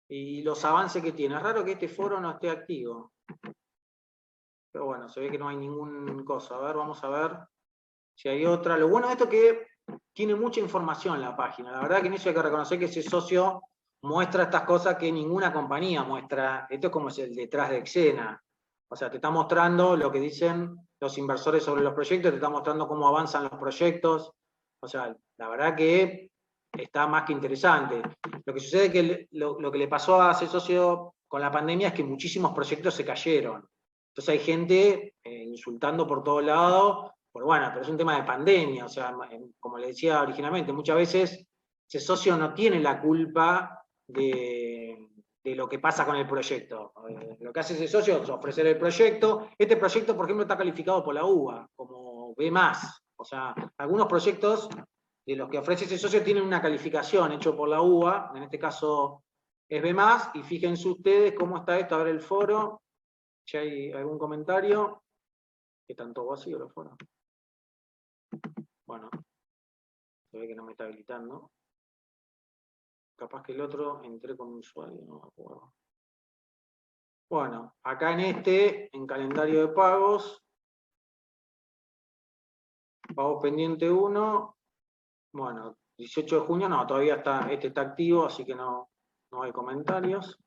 y los avances que tiene. Es raro que este foro no esté activo. Pero bueno, se ve que no hay ningún cosa. A ver, vamos a ver si hay otra. Lo bueno de esto es que tiene mucha información en la página. La verdad que en eso hay que reconocer que ese socio muestra estas cosas que ninguna compañía muestra. Esto es como es el detrás de escena. O sea, te está mostrando lo que dicen los inversores sobre los proyectos, te está mostrando cómo avanzan los proyectos. O sea, la verdad que está más que interesante. Lo que sucede es que lo que le pasó a ese socio con la pandemia es que muchísimos proyectos se cayeron. Entonces hay gente insultando por todos lados, pero es un tema de pandemia. O sea, como le decía originalmente, muchas veces ese socio no tiene la culpa de lo que pasa con el proyecto. Lo que hace ese socio es ofrecer el proyecto. Este proyecto, por ejemplo, está calificado por la UBA como B+. O sea, algunos proyectos de los que ofrece ese socio tienen una calificación hecho por la UBA, en este caso es B+, y fíjense ustedes cómo está esto. A ver el foro, si hay algún comentario. ¿Qué tanto vacío el foro? Bueno, se ve que no me está habilitando. Capaz que el otro entré con un usuario, no me acuerdo. Bueno, acá en calendario de pagos, pagos pendiente 1, bueno, 18 de junio, no, todavía está activo, así que no hay comentarios.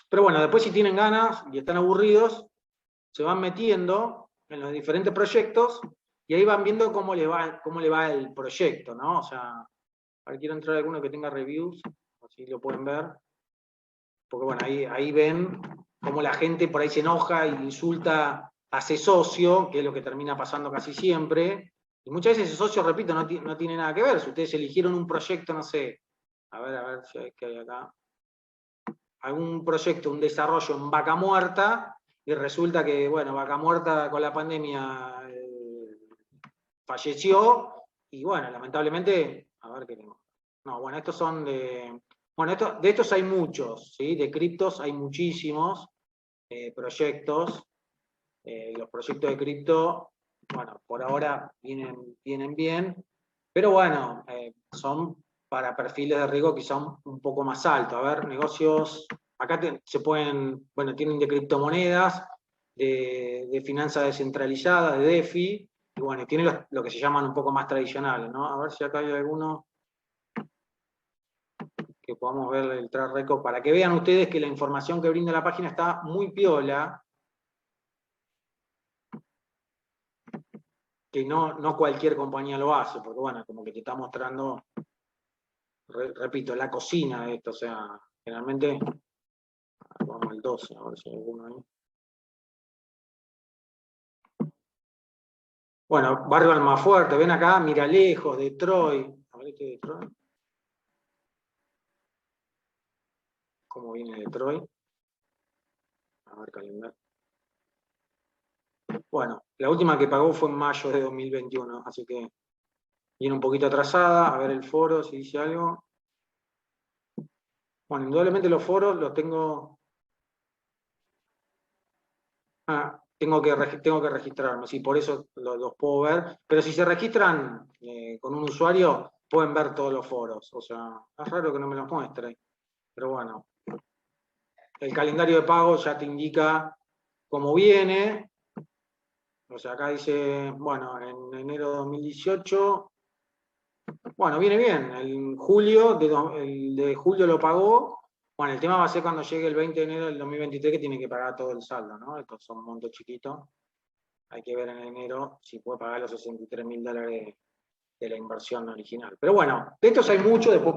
Pero bueno, después si tienen ganas y están aburridos, se van metiendo en los diferentes proyectos y ahí van viendo cómo le va el proyecto, ¿no? O sea, a ver, quiero entrar a alguno que tenga reviews, así lo pueden ver. Porque bueno, ahí ven cómo la gente por ahí se enoja e insulta a ese socio, que es lo que termina pasando casi siempre. Y muchas veces ese socio, repito, no tiene nada que ver. Si ustedes eligieron un proyecto, no sé, a ver si hay, qué hay acá. Algún proyecto, un desarrollo en Vaca Muerta, y resulta que, bueno, Vaca Muerta con la pandemia falleció, y bueno, lamentablemente, a ver qué tengo. No, bueno, estos son de... Bueno, de estos hay muchos, ¿sí? De criptos hay muchísimos proyectos. Los proyectos de cripto, bueno, por ahora vienen bien, pero bueno, son para perfiles de riesgo quizá un poco más altos. A ver, negocios, acá se pueden, bueno, tienen de criptomonedas, de finanzas descentralizadas, de DeFi, y bueno, tienen lo que se llaman un poco más tradicionales, ¿no? A ver si acá hay alguno que podamos ver el track record, para que vean ustedes que la información que brinda la página está muy piola, que no cualquier compañía lo hace, porque bueno, como que te está mostrando, repito, la cocina de esto, o sea, generalmente, vamos al 12, a ver si hay alguno ahí. Bueno, Barrio Almafuerte, ven acá, Miralejos, Detroit, a ver este Detroit. ¿Cómo viene Detroit? A ver, calendario. Bueno, la última que pagó fue en mayo de 2021, así que viene un poquito atrasada. A ver el foro, si dice algo. Bueno, indudablemente los foros los tengo... tengo que registrarme, sí, por eso los puedo ver. Pero si se registran con un usuario, pueden ver todos los foros. O sea, es raro que no me los muestre. Pero bueno, el calendario de pago ya te indica cómo viene. O sea, acá dice, bueno, en enero de 2018, bueno, viene bien. El de julio lo pagó. Bueno, el tema va a ser cuando llegue el 20 de enero del 2023 que tiene que pagar todo el saldo, ¿no? Estos son montos chiquitos. Hay que ver en enero si puede pagar los $63.000 de la inversión original. Pero bueno, de estos hay muchos. Después,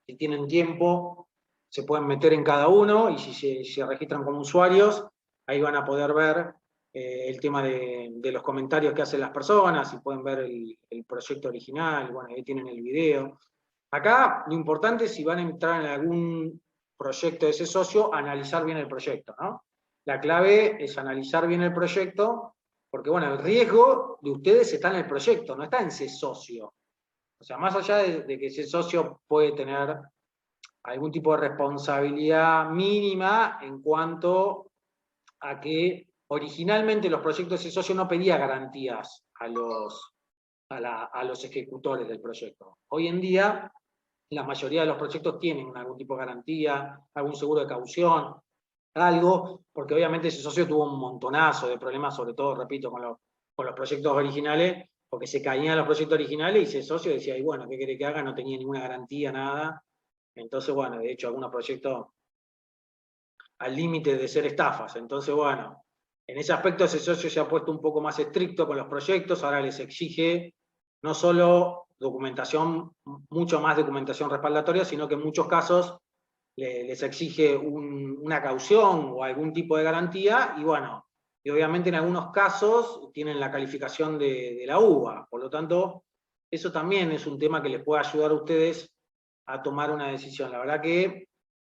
si tienen tiempo, se pueden meter en cada uno, y si se registran como usuarios, ahí van a poder ver el tema de los comentarios que hacen las personas, y pueden ver el proyecto original. Bueno, ahí tienen el video. Acá lo importante es, si van a entrar en algún proyecto de ese socio, analizar bien el proyecto, ¿no? La clave es analizar bien el proyecto, porque bueno, el riesgo de ustedes está en el proyecto, no está en ese socio. O sea, más allá de que ese socio puede tener algún tipo de responsabilidad mínima en cuanto a que originalmente los proyectos de ese socio no pedía garantías a los ejecutores del proyecto. Hoy en día, la mayoría de los proyectos tienen algún tipo de garantía, algún seguro de caución, algo, porque obviamente ese socio tuvo un montonazo de problemas, sobre todo, repito, con los proyectos originales, porque se caían los proyectos originales y ese socio decía, y bueno, ¿qué quiere que haga? No tenía ninguna garantía, nada. Entonces, bueno, de hecho, algunos proyectos al límite de ser estafas. Entonces, bueno, en ese aspecto ese socio se ha puesto un poco más estricto con los proyectos, ahora les exige no solo documentación, mucho más documentación respaldatoria, sino que en muchos casos les exige una caución o algún tipo de garantía, y bueno, y obviamente en algunos casos tienen la calificación de la UBA, por lo tanto, eso también es un tema que les puede ayudar a ustedes a tomar una decisión. La verdad que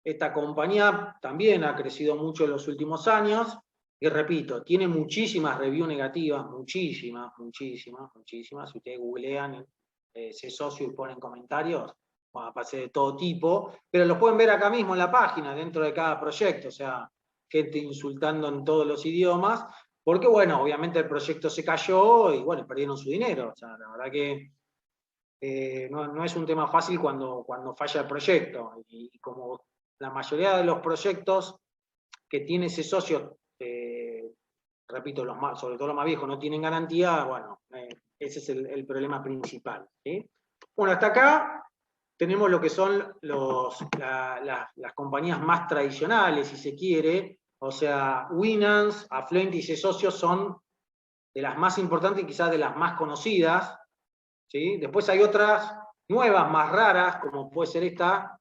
esta compañía también ha crecido mucho en los últimos años, y repito, tiene muchísimas reviews negativas, muchísimas. Si ustedes googlean ese socio y ponen comentarios, aparece de todo tipo, pero los pueden ver acá mismo en la página, dentro de cada proyecto, o sea, gente insultando en todos los idiomas, porque bueno, obviamente el proyecto se cayó y bueno, perdieron su dinero, o sea, la verdad que no es un tema fácil cuando falla el proyecto, y como la mayoría de los proyectos que tiene ese socio, repito, sobre todo los más viejos, no tienen garantía, bueno, ese es el problema principal, ¿sí? Bueno, hasta acá tenemos lo que son las compañías más tradicionales, si se quiere, o sea, Winans, Affluent y Socios son de las más importantes y quizás de las más conocidas, ¿sí? Después hay otras nuevas, más raras, como puede ser esta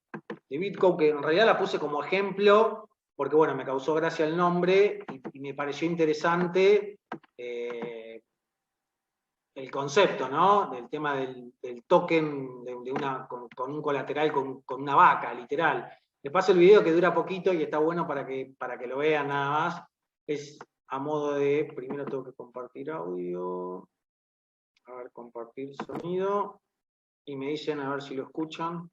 de Bitco, que en realidad la puse como ejemplo, porque bueno, me causó gracia el nombre y me pareció interesante el concepto, ¿no? Del tema del token con un colateral con una vaca, literal. Les paso el video que dura poquito y está bueno para que lo vean nada más. Es a modo de, primero tengo que compartir audio, a ver, compartir sonido, y me dicen a ver si lo escuchan.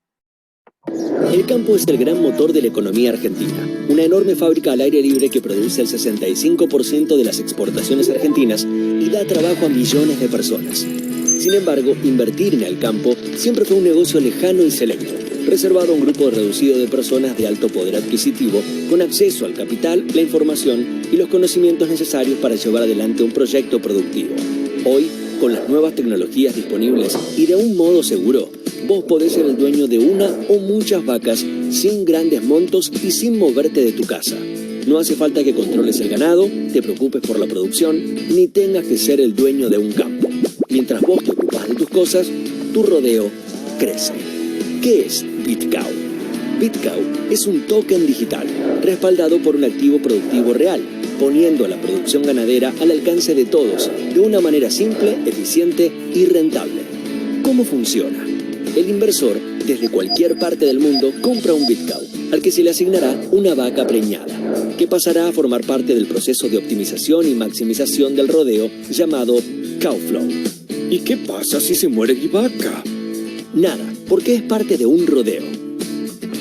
El campo es el gran motor de la economía argentina, una enorme fábrica al aire libre que produce el 65% de las exportaciones argentinas y da trabajo a millones de personas. Sin embargo, invertir en el campo siempre fue un negocio lejano y selecto, reservado a un grupo reducido de personas de alto poder adquisitivo, con acceso al capital, la información y los conocimientos necesarios para llevar adelante un proyecto productivo. Hoy, con las nuevas tecnologías disponibles y de un modo seguro, vos podés ser el dueño de una o muchas vacas sin grandes montos y sin moverte de tu casa. No hace falta que controles el ganado, te preocupes por la producción, ni tengas que ser el dueño de un campo. Mientras vos te ocupas de tus cosas, tu rodeo crece. ¿Qué es BitCow? BitCow es un token digital respaldado por un activo productivo real, poniendo la producción ganadera al alcance de todos de una manera simple, eficiente y rentable. ¿Cómo funciona? El inversor, desde cualquier parte del mundo, compra un BitCow, al que se le asignará una vaca preñada, que pasará a formar parte del proceso de optimización y maximización del rodeo llamado Cowflow. ¿Y qué pasa si se muere mi vaca? Nada, porque es parte de un rodeo.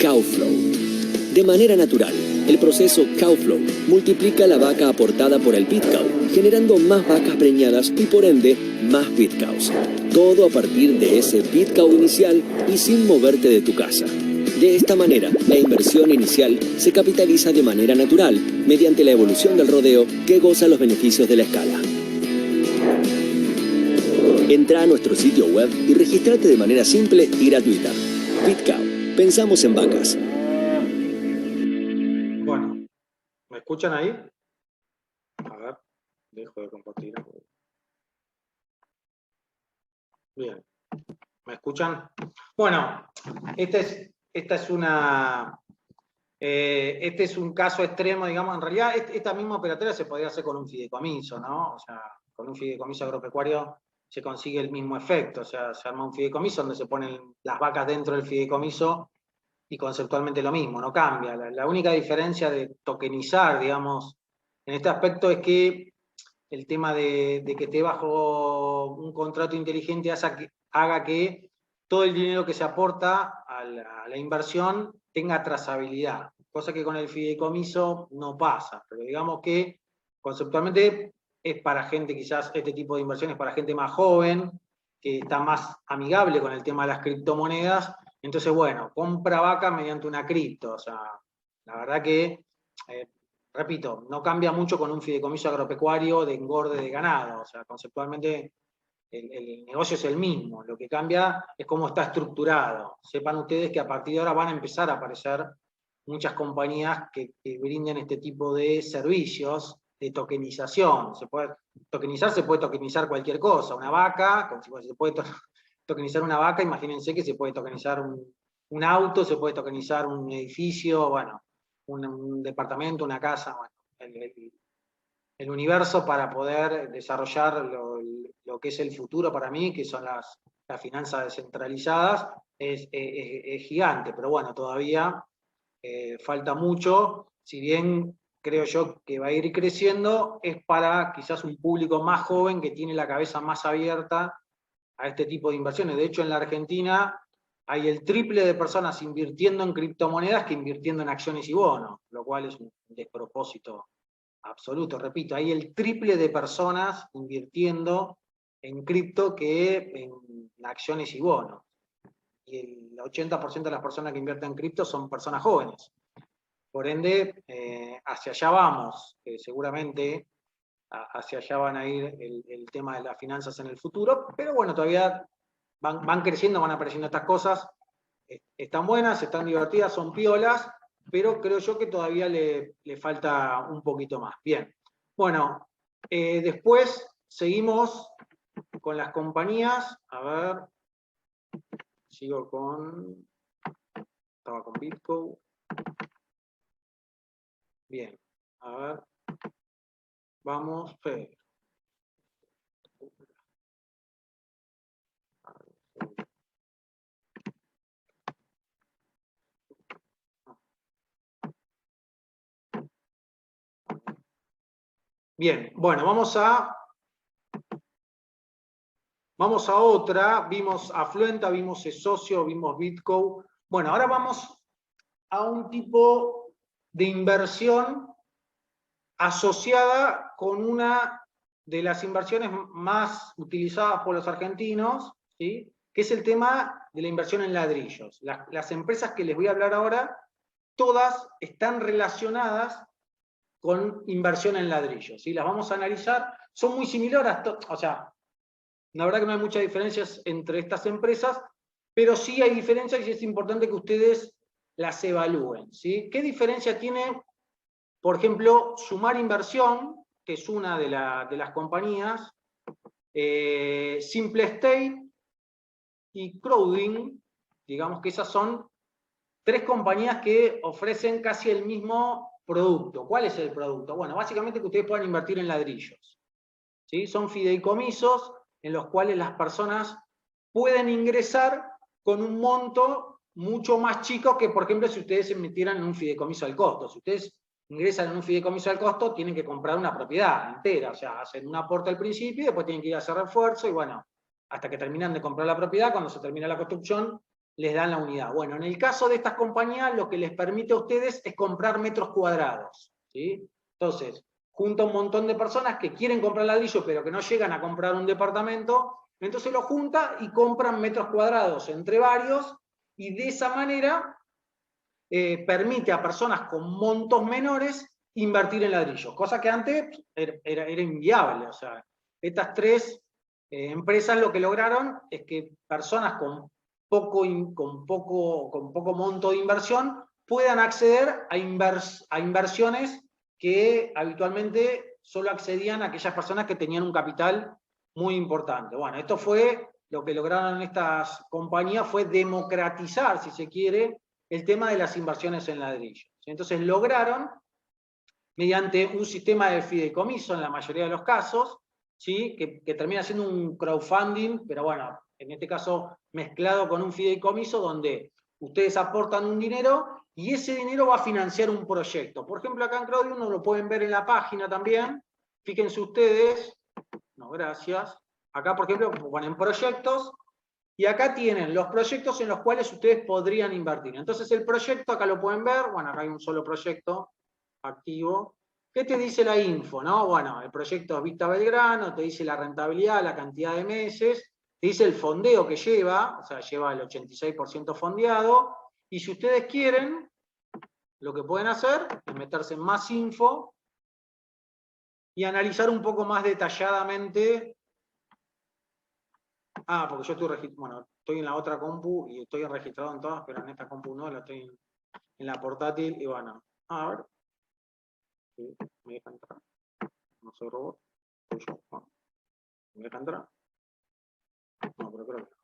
Cowflow. De manera natural, el proceso Cowflow multiplica la vaca aportada por el BitCow, generando más vacas preñadas y por ende más BitCows. Todo a partir de ese BitCow inicial y sin moverte de tu casa. De esta manera, la inversión inicial se capitaliza de manera natural mediante la evolución del rodeo que goza los beneficios de la escala. Entra a nuestro sitio web y regístrate de manera simple y gratuita. BitCow. Pensamos en vacas. Bueno, ¿me escuchan ahí? A ver, dejo de compartir. Bien, ¿me escuchan? Bueno, este es un caso extremo, digamos. En realidad, esta misma operatoria se podría hacer con un fideicomiso, ¿no? O sea, con un fideicomiso agropecuario se consigue el mismo efecto, o sea, se arma un fideicomiso donde se ponen las vacas dentro del fideicomiso y conceptualmente lo mismo, no cambia. La única diferencia de tokenizar, digamos, en este aspecto es que el tema de que esté bajo un contrato inteligente haga que todo el dinero que se aporta a la inversión tenga trazabilidad, cosa que con el fideicomiso no pasa, pero digamos que conceptualmente es para gente, quizás este tipo de inversiones para gente más joven, que está más amigable con el tema de las criptomonedas, entonces bueno, compra vaca mediante una cripto, o sea, la verdad que repito, no cambia mucho con un fideicomiso agropecuario de engorde de ganado, o sea, conceptualmente el negocio es el mismo, lo que cambia es cómo está estructurado. Sepan ustedes que a partir de ahora van a empezar a aparecer muchas compañías que brinden este tipo de servicios de tokenización. Se puede tokenizar cualquier cosa, una vaca, se puede tokenizar una vaca, imagínense que se puede tokenizar un auto, se puede tokenizar un edificio, bueno, un departamento, una casa, bueno, el universo para poder desarrollar lo que es el futuro para mí, que son las finanzas descentralizadas, es gigante, pero bueno, todavía falta mucho, si bien creo yo que va a ir creciendo, es para quizás un público más joven que tiene la cabeza más abierta a este tipo de inversiones. De hecho, en la Argentina hay el triple de personas invirtiendo en criptomonedas que invirtiendo en acciones y bonos, lo cual es un despropósito absoluto. Repito, hay el triple de personas invirtiendo en cripto que en acciones y bonos. Y el 80% de las personas que invierten en cripto son personas jóvenes. Por ende, hacia allá vamos, seguramente hacia allá van a ir el tema de las finanzas en el futuro, pero bueno, todavía van creciendo, van apareciendo estas cosas, están buenas, están divertidas, son piolas, pero creo yo que todavía le falta un poquito más. Bien, bueno, después seguimos con las compañías, a ver, sigo con, estaba con Bitco. Bien, a ver, vamos, Fede. Bien, bueno, vamos a otra, vimos Afluenta, vimos eSocio, vimos Bitco. Bueno, ahora vamos a un tipo de inversión asociada con una de las inversiones más utilizadas por los argentinos, ¿sí? Que es el tema de la inversión en ladrillos. Las empresas que les voy a hablar ahora, todas están relacionadas con inversión en ladrillos, ¿sí? Las vamos a analizar, son muy similares, o sea, la verdad que no hay muchas diferencias entre estas empresas, pero sí hay diferencias y es importante que ustedes las evalúen, ¿sí? ¿Qué diferencia tiene, por ejemplo, Sumar Inversión, que es una de las compañías, Simple Estate y Crowding? Digamos que esas son tres compañías que ofrecen casi el mismo producto. ¿Cuál es el producto? Bueno, básicamente que ustedes puedan invertir en ladrillos, ¿sí? Son fideicomisos en los cuales las personas pueden ingresar con un monto mucho más chico que, por ejemplo, si ustedes se metieran en un fideicomiso al costo. Si ustedes ingresan en un fideicomiso al costo, tienen que comprar una propiedad entera, o sea, hacen un aporte al principio y después tienen que ir a hacer refuerzo y bueno, hasta que terminan de comprar la propiedad, cuando se termina la construcción, les dan la unidad. Bueno, en el caso de estas compañías, lo que les permite a ustedes es comprar metros cuadrados, ¿sí? Entonces, junta un montón de personas que quieren comprar ladrillo, pero que no llegan a comprar un departamento, entonces lo junta y compran metros cuadrados entre varios, y de esa manera permite a personas con montos menores invertir en ladrillos, cosa que antes era inviable. O sea, estas tres empresas lo que lograron es que personas con poco monto de inversión puedan acceder a inversiones que habitualmente solo accedían a aquellas personas que tenían un capital muy importante. Bueno, esto fue lo que lograron estas compañías, fue democratizar, si se quiere, el tema de las inversiones en ladrillos. Entonces lograron, mediante un sistema de fideicomiso en la mayoría de los casos, ¿sí? que termina siendo un crowdfunding, pero bueno, en este caso mezclado con un fideicomiso donde ustedes aportan un dinero y ese dinero va a financiar un proyecto. Por ejemplo, acá en Crowdfunding, uno lo pueden ver en la página también. Fíjense ustedes, no, gracias. Acá, por ejemplo, ponen proyectos, y acá tienen los proyectos en los cuales ustedes podrían invertir. Entonces el proyecto, acá lo pueden ver, bueno, acá hay un solo proyecto activo. ¿Qué te dice la info, no? Bueno, el proyecto Vista Belgrano, te dice la rentabilidad, la cantidad de meses, te dice el fondeo que lleva, o sea, lleva el 86% fondeado, y si ustedes quieren, lo que pueden hacer es meterse en más info y analizar un poco más detalladamente. Ah, porque yo estoy registrado, bueno, estoy en la otra compu y estoy registrado en todas, pero en esta compu no, la estoy en la portátil y bueno, a ver. Sí, me deja entrar. No soy robot, soy yo. Bueno, ¿me deja entrar? No, pero creo que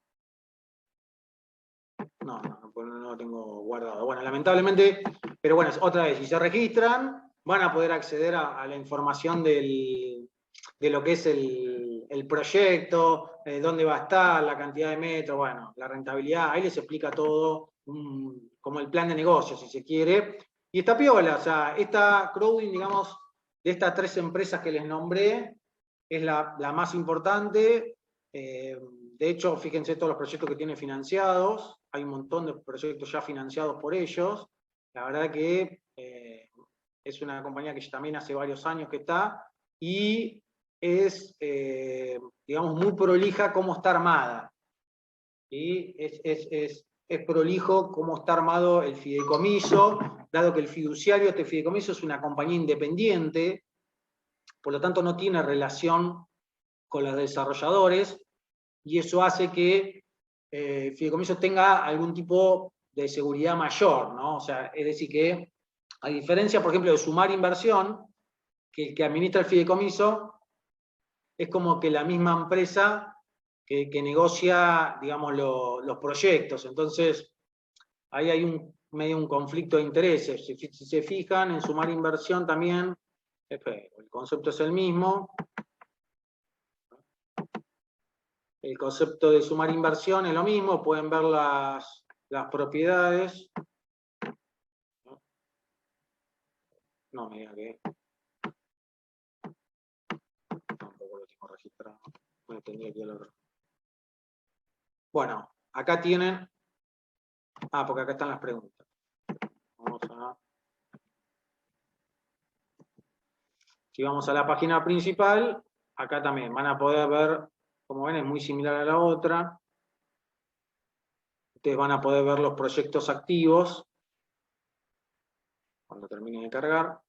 no lo tengo guardado. Bueno, lamentablemente, pero bueno, otra vez, si se registran, van a poder acceder a la información de lo que es el proyecto, dónde va a estar, la cantidad de metros, bueno, la rentabilidad, ahí les explica todo, como el plan de negocio, si se quiere. Y está piola, o sea, esta crowding, digamos, de estas tres empresas que les nombré, es la más importante, De hecho, fíjense todos los proyectos que tiene financiados, hay un montón de proyectos ya financiados por ellos. La verdad que es una compañía que también hace varios años que está, y es, digamos, muy prolija cómo está armada. ¿Sí? Es prolijo cómo está armado el fideicomiso, dado que el fiduciario de este fideicomiso es una compañía independiente, por lo tanto no tiene relación con los desarrolladores, y eso hace que el fideicomiso tenga algún tipo de seguridad mayor, ¿no? O sea, es decir que, a diferencia, por ejemplo, de Sumar Inversión, que el que administra el fideicomiso es como que la misma empresa que negocia, digamos, los proyectos. Entonces, ahí hay medio un conflicto de intereses. Si se fijan, en Sumar Inversión también, el concepto es el mismo. El concepto de Sumar Inversión es lo mismo, pueden ver las propiedades. No me diga que tampoco lo tengo registrado. Me tendría que leer. Bueno, acá tienen. Porque acá están las preguntas. Si vamos a la página principal, acá también van a poder ver, como ven, es muy similar a la otra. Ustedes van a poder ver los proyectos activos cuando termine de cargar.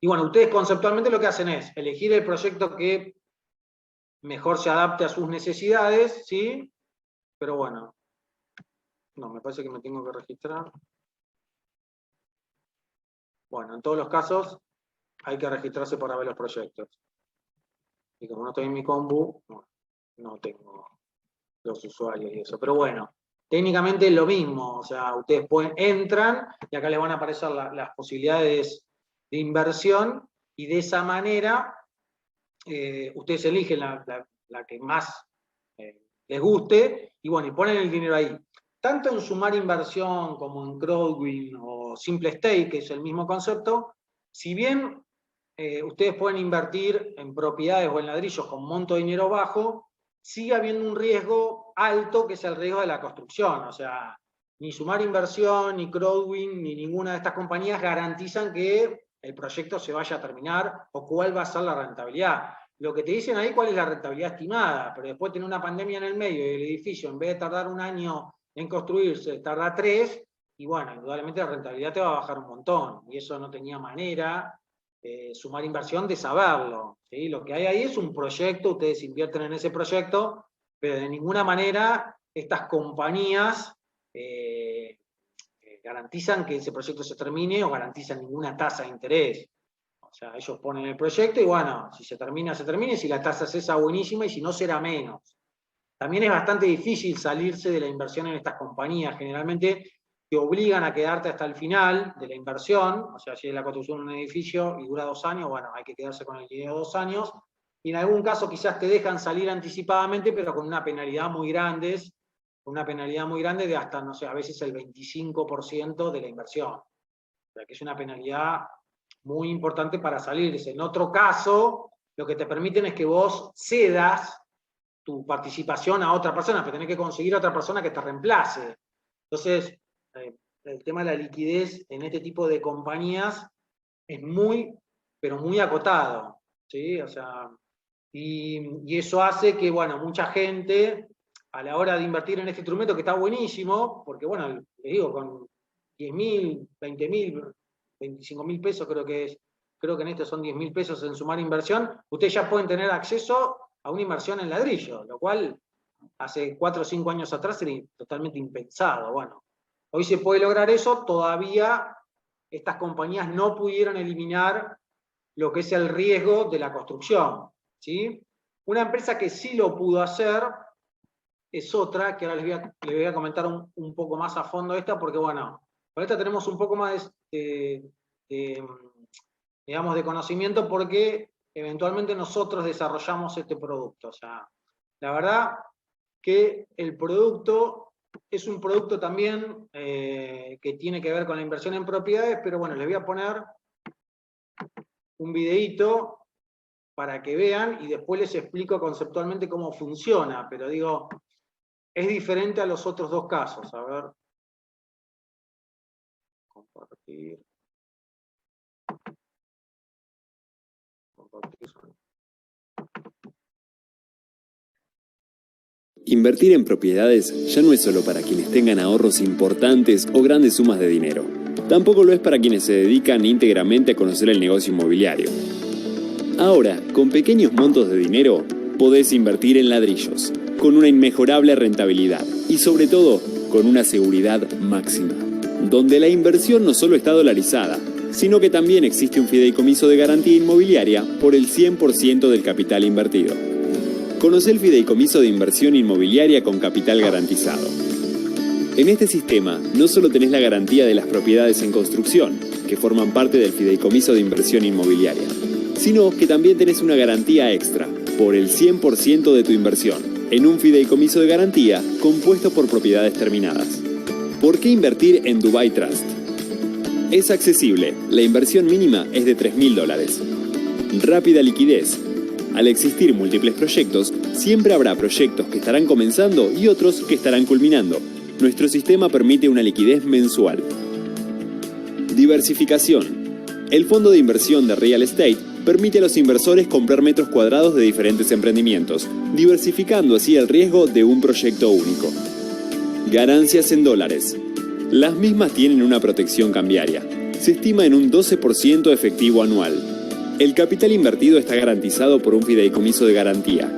Y bueno, ustedes conceptualmente lo que hacen es elegir el proyecto que mejor se adapte a sus necesidades, ¿sí? Pero bueno, no, me parece que me tengo que registrar. Bueno, en todos los casos hay que registrarse para ver los proyectos. Y como no estoy en mi compu, no tengo los usuarios y eso. Pero bueno, técnicamente es lo mismo. O sea, ustedes entran y acá les van a aparecer las posibilidades de inversión, y de esa manera ustedes eligen la que más les guste, y bueno, y ponen el dinero ahí. Tanto en Sumar Inversión como en Crowdwin o Simple Stake, que es el mismo concepto, si bien ustedes pueden invertir en propiedades o en ladrillos con monto de dinero bajo, sigue habiendo un riesgo alto, que es el riesgo de la construcción. O sea, ni Sumar Inversión, ni Crowdwin, ni ninguna de estas compañías garantizan que el proyecto se vaya a terminar o cuál va a ser la rentabilidad. Lo que te dicen ahí cuál es la rentabilidad estimada, pero después tener una pandemia en el medio y el edificio, en vez de tardar 1 año en construirse, tarda 3, y bueno, indudablemente la rentabilidad te va a bajar un montón, y eso no tenía manera Sumar Inversión de saberlo, ¿sí? Lo que hay ahí es un proyecto, ustedes invierten en ese proyecto, pero de ninguna manera estas compañías garantizan que ese proyecto se termine o garantizan ninguna tasa de interés. O sea, ellos ponen el proyecto y bueno, si se termina, se termina, y si la tasa es esa, buenísima, y si no, será menos. También es bastante difícil salirse de la inversión en estas compañías. Generalmente te obligan a quedarte hasta el final de la inversión. O sea, si es la construcción de un edificio y dura 2 años, bueno, hay que quedarse con el dinero 2 años. Y en algún caso quizás te dejan salir anticipadamente, pero con una penalidad muy grande, de hasta, no sé, a veces el 25% de la inversión. O sea, que es una penalidad muy importante para salirse. En otro caso, lo que te permiten es que vos cedas tu participación a otra persona, pero tenés que conseguir a otra persona que te reemplace. Entonces, el tema de la liquidez en este tipo de compañías es muy, pero muy acotado, ¿sí? O sea, y eso hace que, bueno, mucha gente, a la hora de invertir en este instrumento, que está buenísimo, porque, bueno, les digo, con 10.000, 20.000, 25.000 pesos, creo que en estos son 10.000 pesos en Sumar Inversión, ustedes ya pueden tener acceso a una inversión en ladrillo, lo cual hace 4 o 5 años atrás era totalmente impensado. Bueno, hoy se puede lograr eso. Todavía estas compañías no pudieron eliminar lo que es el riesgo de la construcción, ¿sí? Una empresa que sí lo pudo hacer es otra, que ahora les voy a comentar un poco más a fondo esta, porque bueno, con esta tenemos un poco más digamos, de conocimiento, porque eventualmente nosotros desarrollamos este producto. O sea, la verdad que el producto es un producto también que tiene que ver con la inversión en propiedades, pero bueno, les voy a poner un videíto para que vean, y después les explico conceptualmente cómo funciona, pero digo, es diferente a los otros dos casos. A ver. Compartir. Invertir en propiedades ya no es solo para quienes tengan ahorros importantes o grandes sumas de dinero. Tampoco lo es para quienes se dedican íntegramente a conocer el negocio inmobiliario. Ahora, con pequeños montos de dinero, podés invertir en ladrillos, con una inmejorable rentabilidad y sobre todo, con una seguridad máxima, donde la inversión no solo está dolarizada, sino que también existe un fideicomiso de garantía inmobiliaria por el 100% del capital invertido. Conoce el fideicomiso de inversión inmobiliaria con capital garantizado. En este sistema no solo tenés la garantía de las propiedades en construcción, que forman parte del fideicomiso de inversión inmobiliaria, sino que también tenés una garantía extra por el 100% de tu inversión en un fideicomiso de garantía compuesto por propiedades terminadas. ¿Por qué invertir en Dubai Trust? Es accesible, la inversión mínima es de $3.000. Rápida liquidez. Al existir múltiples proyectos, siempre habrá proyectos que estarán comenzando y otros que estarán culminando. Nuestro sistema permite una liquidez mensual. Diversificación. El fondo de inversión de Real Estate permite a los inversores comprar metros cuadrados de diferentes emprendimientos, diversificando así el riesgo de un proyecto único. Ganancias en dólares. Las mismas tienen una protección cambiaria. Se estima en un 12% efectivo anual. El capital invertido está garantizado por un fideicomiso de garantía.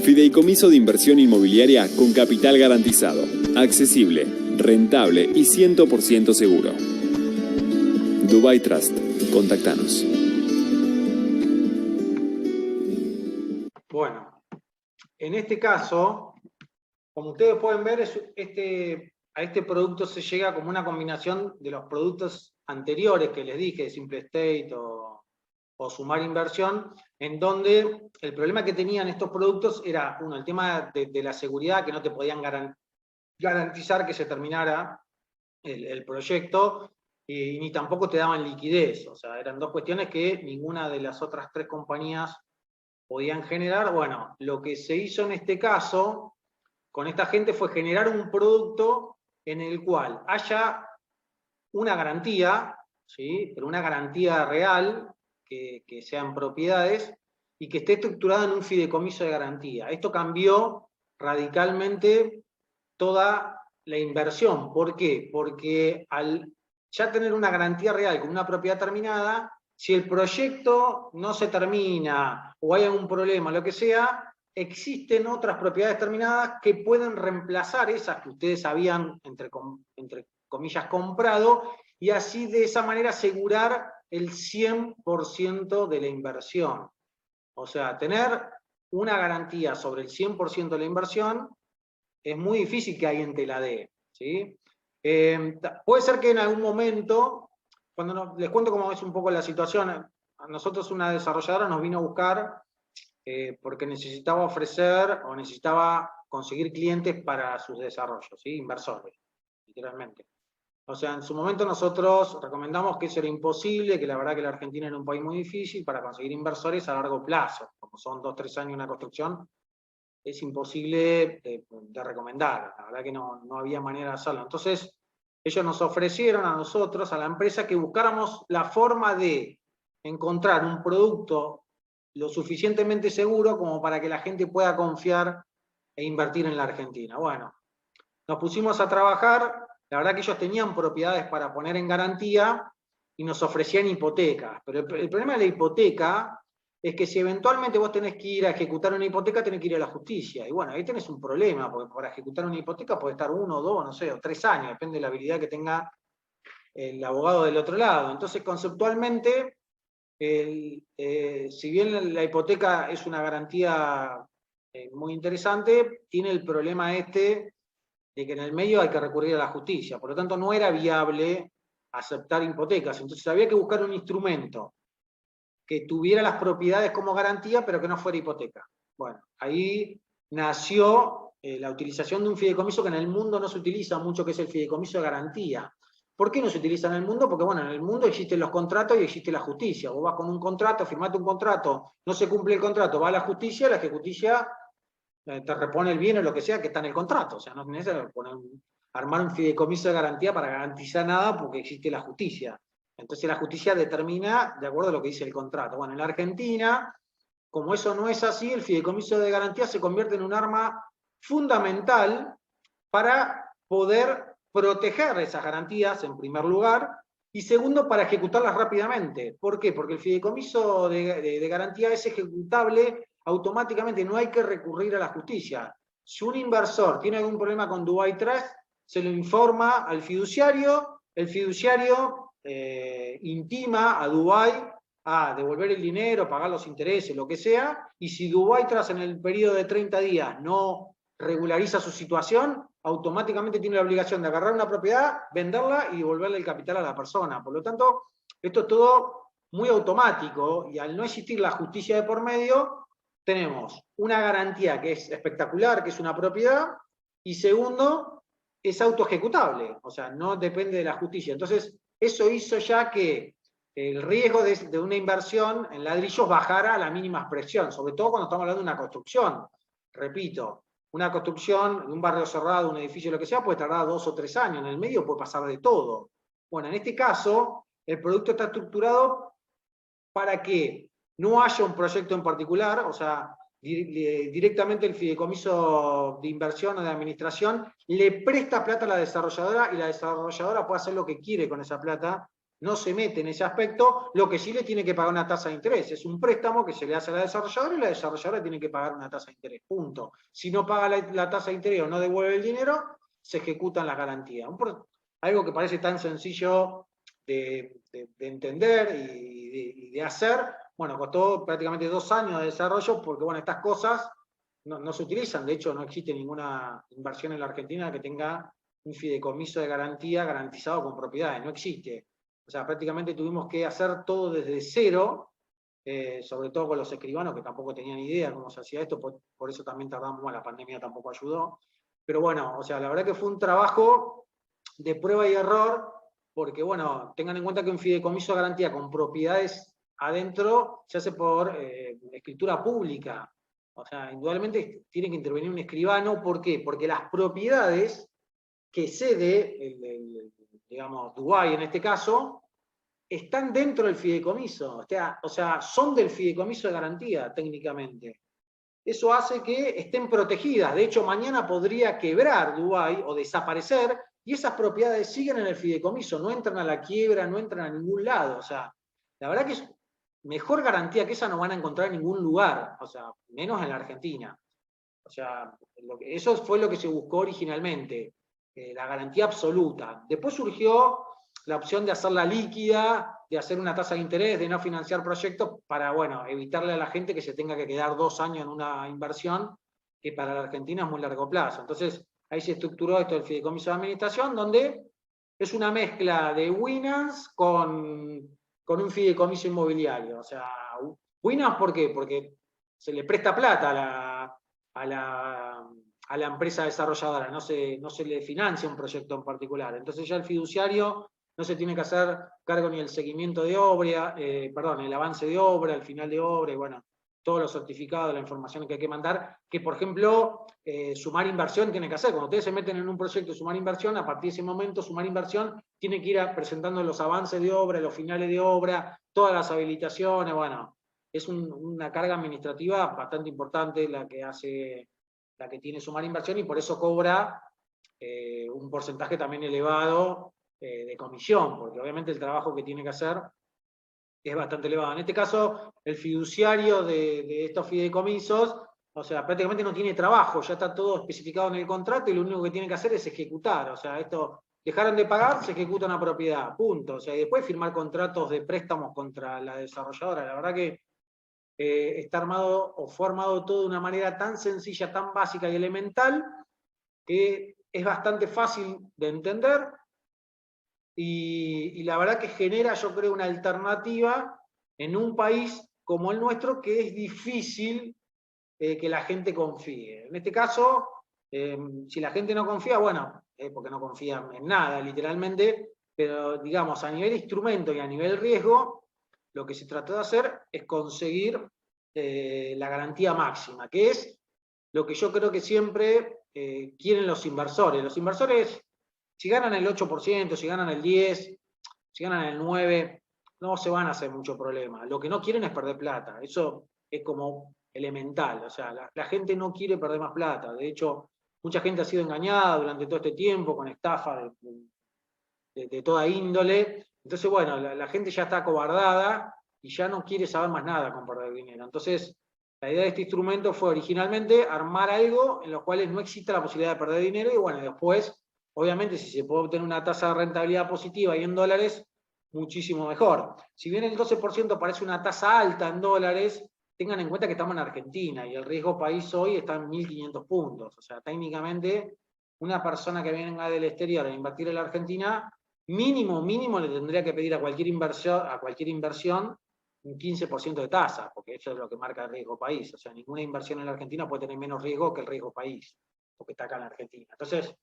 Fideicomiso de inversión inmobiliaria con capital garantizado. Accesible, rentable y 100% seguro. Dubai Trust. Contactanos. Bueno, en este caso, como ustedes pueden ver, a este producto se llega como una combinación de los productos anteriores que les dije, de Simple Estate o Sumar Inversión, en donde el problema que tenían estos productos era, uno, el tema de la seguridad, que no te podían garantizar que se terminara el proyecto, y ni tampoco te daban liquidez. O sea, eran dos cuestiones que ninguna de las otras tres compañías podían generar. Bueno, lo que se hizo en este caso, con esta gente, fue generar un producto en el cual haya una garantía, ¿sí? Pero una garantía real, que sean propiedades, y que esté estructurada en un fideicomiso de garantía. Esto cambió radicalmente toda la inversión. ¿Por qué? Porque al ya tener una garantía real con una propiedad terminada, si el proyecto no se termina o hay algún problema, lo que sea, existen otras propiedades terminadas que pueden reemplazar esas que ustedes habían, entre comillas, comprado, y así de esa manera asegurar el 100% de la inversión. O sea, tener una garantía sobre el 100% de la inversión es muy difícil que alguien te la dé, ¿sí? Puede ser que en algún momento, les cuento cómo es un poco la situación, a nosotros una desarrolladora nos vino a buscar porque necesitaba ofrecer o necesitaba conseguir clientes para sus desarrollos, ¿sí? Inversores, literalmente. O sea, en su momento nosotros recomendamos que eso era imposible, que la verdad que la Argentina era un país muy difícil para conseguir inversores a largo plazo, como son 2 o 3 años una construcción, es imposible de recomendar, la verdad que no había manera de hacerlo. Entonces, ellos nos ofrecieron a nosotros, a la empresa, que buscáramos la forma de encontrar un producto lo suficientemente seguro como para que la gente pueda confiar e invertir en la Argentina. Bueno, nos pusimos a trabajar. La verdad que ellos tenían propiedades para poner en garantía y nos ofrecían hipotecas. Pero el problema de la hipoteca es que si eventualmente vos tenés que ir a ejecutar una hipoteca, tenés que ir a la justicia. Y bueno, ahí tenés un problema, porque para ejecutar una hipoteca puede estar 1, 2, no sé, o 3 años, depende de la habilidad que tenga el abogado del otro lado. Entonces, conceptualmente, si bien la hipoteca es una garantía muy interesante, tiene el problema de que en el medio hay que recurrir a la justicia. Por lo tanto, no era viable aceptar hipotecas. Entonces había que buscar un instrumento que tuviera las propiedades como garantía, pero que no fuera hipoteca. Bueno, ahí nació la utilización de un fideicomiso que en el mundo no se utiliza mucho, que es el fideicomiso de garantía. ¿Por qué no se utiliza en el mundo? Porque bueno, en el mundo existen los contratos y existe la justicia. Vos vas con un contrato, firmate un contrato, no se cumple el contrato, va a la justicia te repone el bien o lo que sea que está en el contrato. O sea, no tenés que armar un fideicomiso de garantía para garantizar nada porque existe la justicia. Entonces la justicia determina de acuerdo a lo que dice el contrato. Bueno, en la Argentina, como eso no es así, el fideicomiso de garantía se convierte en un arma fundamental para poder proteger esas garantías, en primer lugar, y segundo, para ejecutarlas rápidamente. ¿Por qué? Porque el fideicomiso de garantía es ejecutable automáticamente, no hay que recurrir a la justicia. Si un inversor tiene algún problema con Dubai Trust, se lo informa al fiduciario, el fiduciario intima a Dubai a devolver el dinero, pagar los intereses, lo que sea, y si Dubai Trust en el periodo de 30 días no regulariza su situación, automáticamente tiene la obligación de agarrar una propiedad, venderla y devolverle el capital a la persona. Por lo tanto, esto es todo muy automático, y al no existir la justicia de por medio, tenemos una garantía que es espectacular, que es una propiedad, y segundo, es autoejecutable, o sea, no depende de la justicia. Entonces, eso hizo ya que el riesgo de una inversión en ladrillos bajara a la mínima expresión, sobre todo cuando estamos hablando de una construcción. Repito, una construcción de un barrio cerrado, un edificio, lo que sea, puede tardar 2 o 3 años, en el medio puede pasar de todo. Bueno, en este caso, el producto está estructurado para que no haya un proyecto en particular, o sea, directamente el fideicomiso de inversión o de administración le presta plata a la desarrolladora y la desarrolladora puede hacer lo que quiere con esa plata, no se mete en ese aspecto, lo que sí le tiene que pagar una tasa de interés. Es un préstamo que se le hace a la desarrolladora y la desarrolladora tiene que pagar una tasa de interés, punto. Si no paga la tasa de interés o no devuelve el dinero, se ejecutan las garantías. Algo que parece tan sencillo de entender y de hacer, bueno, costó prácticamente 2 años de desarrollo porque, bueno, estas cosas no se utilizan. De hecho, no existe ninguna inversión en la Argentina que tenga un fideicomiso de garantía garantizado con propiedades, no existe. O sea, prácticamente tuvimos que hacer todo desde cero, sobre todo con los escribanos que tampoco tenían idea cómo se hacía esto, por eso también tardamos, bueno, la pandemia tampoco ayudó. Pero bueno, o sea, la verdad que fue un trabajo de prueba y error, porque bueno, tengan en cuenta que un fideicomiso de garantía con propiedades adentro se hace por escritura pública. O sea, indudablemente tiene que intervenir un escribano. ¿Por qué? Porque las propiedades que cede, digamos, Dubái en este caso, están dentro del fideicomiso. O sea, son del fideicomiso de garantía, técnicamente. Eso hace que estén protegidas. De hecho, mañana podría quebrar Dubái o desaparecer, y esas propiedades siguen en el fideicomiso, no entran a la quiebra, no entran a ningún lado. O sea, la verdad que es mejor garantía que esa no van a encontrar en ningún lugar, o sea, menos en la Argentina. O sea, eso fue lo que se buscó originalmente, la garantía absoluta. Después surgió la opción de hacerla líquida, de hacer una tasa de interés, de no financiar proyectos, para, bueno, evitarle a la gente que se tenga que quedar 2 años en una inversión, que para la Argentina es muy largo plazo. Entonces, ahí se estructuró esto del fideicomiso de administración, donde es una mezcla de Winans con un fideicomiso inmobiliario. O sea, Winans, ¿por qué? Porque se le presta plata a la empresa desarrolladora, no se le financia un proyecto en particular. Entonces ya el fiduciario no se tiene que hacer cargo ni el seguimiento de obra, el avance de obra, el final de obra, y bueno, todos los certificados, la información que hay que mandar, que por ejemplo, Sumar Inversión tiene que hacer. Cuando ustedes se meten en un proyecto de Sumar Inversión, a partir de ese momento Sumar Inversión tiene que ir presentando los avances de obra, los finales de obra, todas las habilitaciones. Bueno, es una carga administrativa bastante importante la que tiene Sumar Inversión, y por eso cobra un porcentaje también elevado de comisión, porque obviamente el trabajo que tiene que hacer es bastante elevado. En este caso, el fiduciario de estos fideicomisos, o sea, prácticamente no tiene trabajo, ya está todo especificado en el contrato y lo único que tiene que hacer es ejecutar. O sea, esto, dejaron de pagar, se ejecuta una propiedad, punto. O sea, y después firmar contratos de préstamos contra la desarrolladora. La verdad que está armado, o fue armado todo de una manera tan sencilla, tan básica y elemental, que es bastante fácil de entender. Y la verdad que genera, yo creo, una alternativa en un país como el nuestro, que es difícil que la gente confíe. En este caso, si la gente no confía, bueno, porque no confía en nada, literalmente, pero digamos, a nivel instrumento y a nivel riesgo, lo que se trató de hacer es conseguir la garantía máxima, que es lo que yo creo que siempre quieren los inversores. Los inversores, si ganan el 8%, si ganan el 10%, si ganan el 9%, no se van a hacer mucho problema. Lo que no quieren es perder plata. Eso es como elemental. O sea, la gente no quiere perder más plata. De hecho, mucha gente ha sido engañada durante todo este tiempo con estafas de toda índole. Entonces, bueno, la gente ya está acobardada y ya no quiere saber más nada con perder dinero. Entonces, la idea de este instrumento fue originalmente armar algo en los cuales no exista la posibilidad de perder dinero y bueno, después, obviamente, si se puede obtener una tasa de rentabilidad positiva y en dólares, muchísimo mejor. Si bien el 12% parece una tasa alta en dólares, tengan en cuenta que estamos en Argentina y el riesgo país hoy está en 1.500 puntos. O sea, técnicamente, una persona que venga del exterior a invertir en la Argentina, mínimo le tendría que pedir a cualquier inversión un 15% de tasa, porque eso es lo que marca el riesgo país. O sea, ninguna inversión en la Argentina puede tener menos riesgo que el riesgo país, porque está acá en la Argentina. Entonces,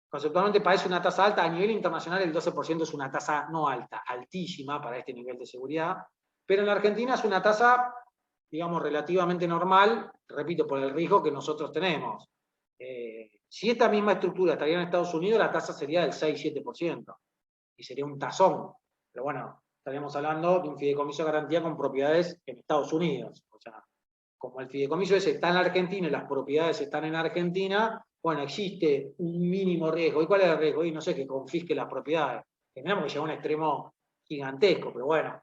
conceptualmente parece una tasa alta. A nivel internacional el 12% es una tasa no alta, altísima para este nivel de seguridad, pero en la Argentina es una tasa, digamos, relativamente normal, repito, por el riesgo que nosotros tenemos. Si esta misma estructura estaría en Estados Unidos, la tasa sería del 6-7%, y sería un tazón. Pero bueno, estaríamos hablando de un fideicomiso de garantía con propiedades en Estados Unidos. O sea, como el fideicomiso ese está en la Argentina y las propiedades están en Argentina, bueno, existe un mínimo riesgo. ¿Y cuál es el riesgo? Y no sé, que confisque las propiedades. Tendríamos que llegar a un extremo gigantesco, pero bueno,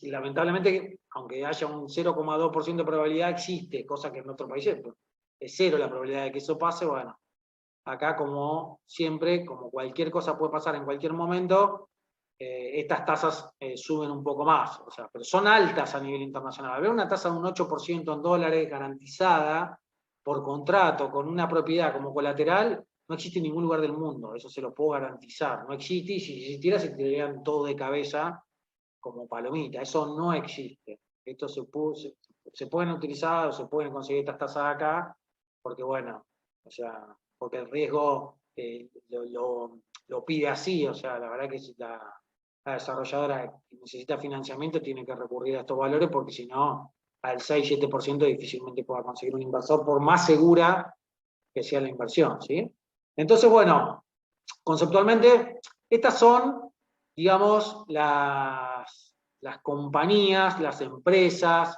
lamentablemente, aunque haya un 0,2% de probabilidad, existe, cosa que en otros países es cero la probabilidad de que eso pase. Bueno, acá, como siempre, como cualquier cosa puede pasar en cualquier momento, estas tasas suben un poco más, o sea, pero son altas a nivel internacional. Haber una tasa de un 8% en dólares garantizada por contrato con una propiedad como colateral, no existe en ningún lugar del mundo, eso se lo puedo garantizar. No existe, y si existiera se tirarían todo de cabeza como palomita. Eso no existe. Esto se pueden utilizar o se pueden conseguir estas tasas acá, porque bueno, o sea, porque el riesgo lo pide así. O sea, la verdad que si la desarrolladora necesita financiamiento tiene que recurrir a estos valores, porque si no, al 6-7% difícilmente pueda conseguir un inversor, por más segura que sea la inversión, ¿sí? Entonces, bueno, conceptualmente, estas son, digamos, las compañías, las empresas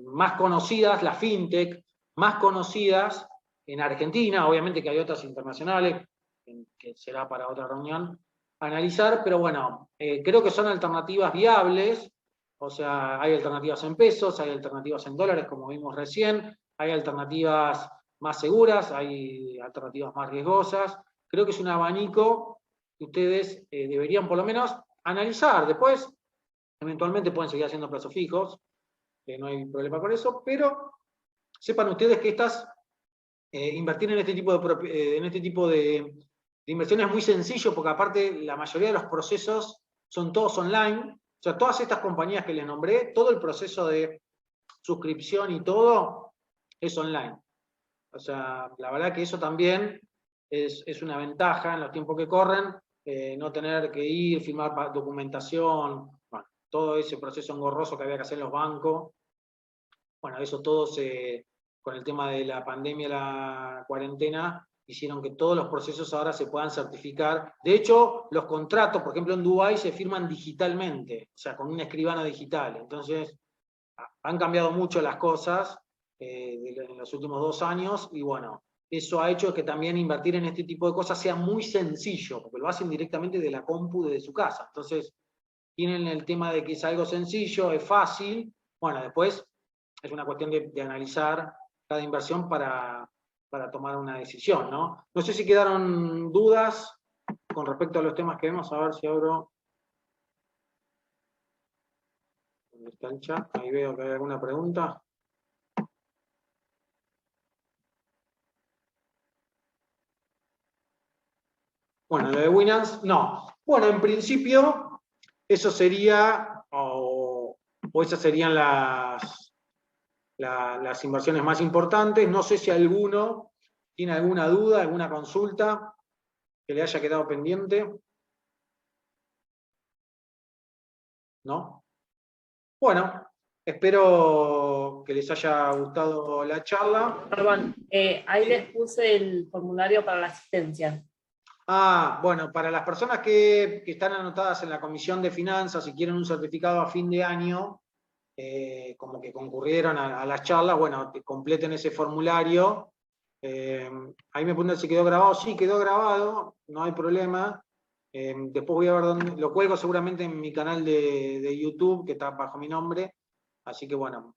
más conocidas, las fintech más conocidas en Argentina. Obviamente que hay otras internacionales, que será para otra reunión analizar, pero bueno, creo que son alternativas viables. O sea, hay alternativas en pesos, hay alternativas en dólares, como vimos recién, hay alternativas más seguras, hay alternativas más riesgosas. Creo que es un abanico que ustedes deberían por lo menos analizar. Después, eventualmente pueden seguir haciendo plazos fijos, no hay problema con eso, pero sepan ustedes que invertir en este tipo de inversiones es muy sencillo, porque aparte la mayoría de los procesos son todos online. O sea, todas estas compañías que les nombré, todo el proceso de suscripción y todo es online. O sea, la verdad que eso también es una ventaja en los tiempos que corren, no tener que ir, firmar documentación, bueno, todo ese proceso engorroso que había que hacer en los bancos. Bueno, eso todo con el tema de la pandemia, la cuarentena, hicieron que todos los procesos ahora se puedan certificar. De hecho, los contratos, por ejemplo, en Dubái se firman digitalmente, o sea, con un escribano digital. Entonces, han cambiado mucho las cosas en los últimos 2 años, y bueno, eso ha hecho que también invertir en este tipo de cosas sea muy sencillo, porque lo hacen directamente de la compu desde su casa. Entonces, tienen el tema de que es algo sencillo, es fácil. Bueno, después es una cuestión de analizar cada inversión para tomar una decisión, ¿no? No sé si quedaron dudas con respecto a los temas que vemos. A ver si abro. ¿Dónde está el chat? Ahí veo que hay alguna pregunta. Bueno, lo de Winans, no. Bueno, en principio, eso sería, o esas serían las inversiones más importantes. No sé si alguno tiene alguna duda, alguna consulta que le haya quedado pendiente. ¿no? Bueno, espero que les haya gustado la charla. Perdón, ahí les puse el formulario para la asistencia. Bueno, para las personas que están anotadas en la Comisión de Finanzas y quieren un certificado a fin de año, como que concurrieron a las charlas, bueno, completen ese formulario. Ahí me preguntan si quedó grabado. Sí, quedó grabado, no hay problema. Después voy a ver dónde, lo cuelgo seguramente en mi canal de YouTube, que está bajo mi nombre, así que bueno,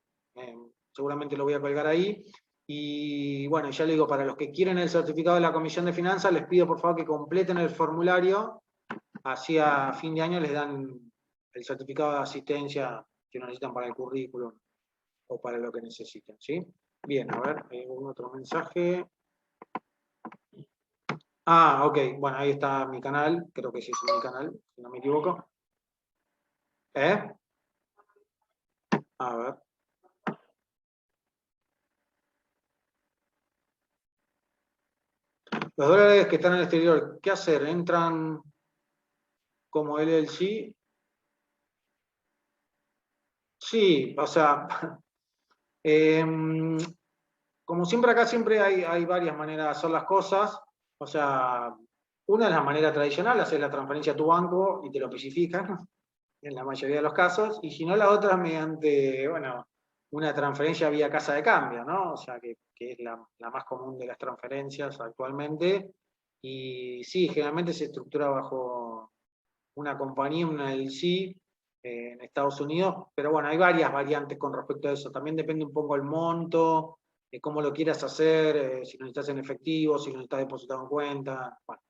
seguramente lo voy a colgar ahí. Y bueno, ya le digo, para los que quieren el certificado de la Comisión de Finanzas, les pido por favor que completen el formulario, así a fin de año les dan el certificado de asistencia que necesitan para el currículum o para lo que necesiten, ¿sí? Bien, a ver, algún otro mensaje. Ok, bueno, ahí está mi canal, creo que sí es mi canal, si no me equivoco. A ver. Los dólares que están en el exterior, ¿qué hacer? ¿Entran como LLC? Sí, o sea, como siempre acá siempre hay varias maneras de hacer las cosas. O sea, una es la manera tradicional, hacer la transferencia a tu banco y te lo especifican, en la mayoría de los casos, y si no la otra mediante, bueno, una transferencia vía casa de cambio, ¿no? O sea, que es la más común de las transferencias actualmente. Y sí, generalmente se estructura bajo una compañía, una LLC, en Estados Unidos, pero bueno, hay varias variantes con respecto a eso. También depende un poco el monto, cómo lo quieras hacer, si lo necesitas en efectivo, si lo necesitas depositado en cuenta. Bueno,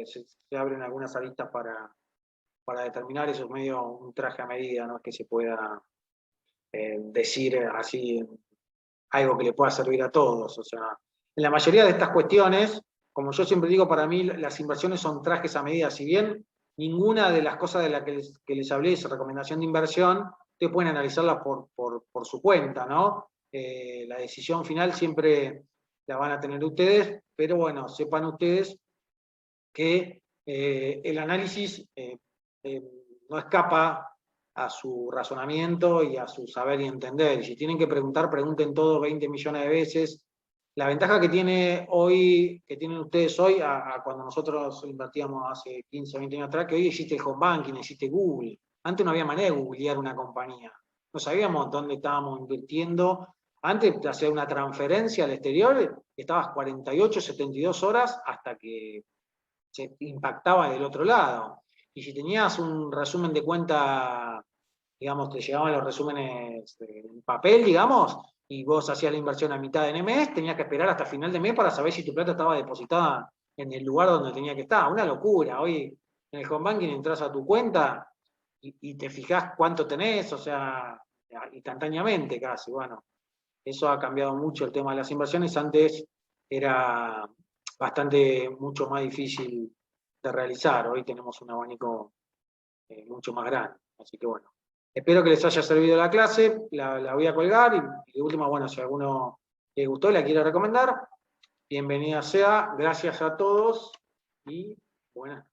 se abren algunas aristas para determinar, eso es medio un traje a medida, no es que se pueda decir así algo que le pueda servir a todos. O sea, en la mayoría de estas cuestiones, como yo siempre digo, para mí las inversiones son trajes a medida. Si bien ninguna de las cosas de las que les hablé es recomendación de inversión, ustedes pueden analizarla por su cuenta, ¿no? La decisión final siempre la van a tener ustedes, pero bueno, sepan ustedes que el análisis no escapa a su razonamiento y a su saber y entender. Y si tienen que preguntar, pregunten todo 20 millones de veces. La ventaja que tienen ustedes hoy, a cuando nosotros invertíamos hace 15 o 20 años atrás, que hoy existe el home banking, existe Google. Antes no había manera de googlear una compañía. No sabíamos dónde estábamos invirtiendo. Antes de hacer una transferencia al exterior, estabas 48, 72 horas hasta que se impactaba del otro lado. Y si tenías un resumen de cuenta, digamos, te llegaban los resúmenes en papel, digamos, y vos hacías la inversión a mitad de mes, tenías que esperar hasta final de mes para saber si tu plata estaba depositada en el lugar donde tenía que estar. Una locura. Hoy en el home banking entras a tu cuenta y te fijás cuánto tenés, o sea, instantáneamente casi. Bueno, eso ha cambiado mucho el tema de las inversiones. Antes era mucho más difícil de realizar. Hoy tenemos un abanico mucho más grande. Así que bueno, espero que les haya servido la clase, la voy a colgar y de última, bueno, si a alguno le gustó y la quiere recomendar, bienvenida sea, gracias a todos y buenas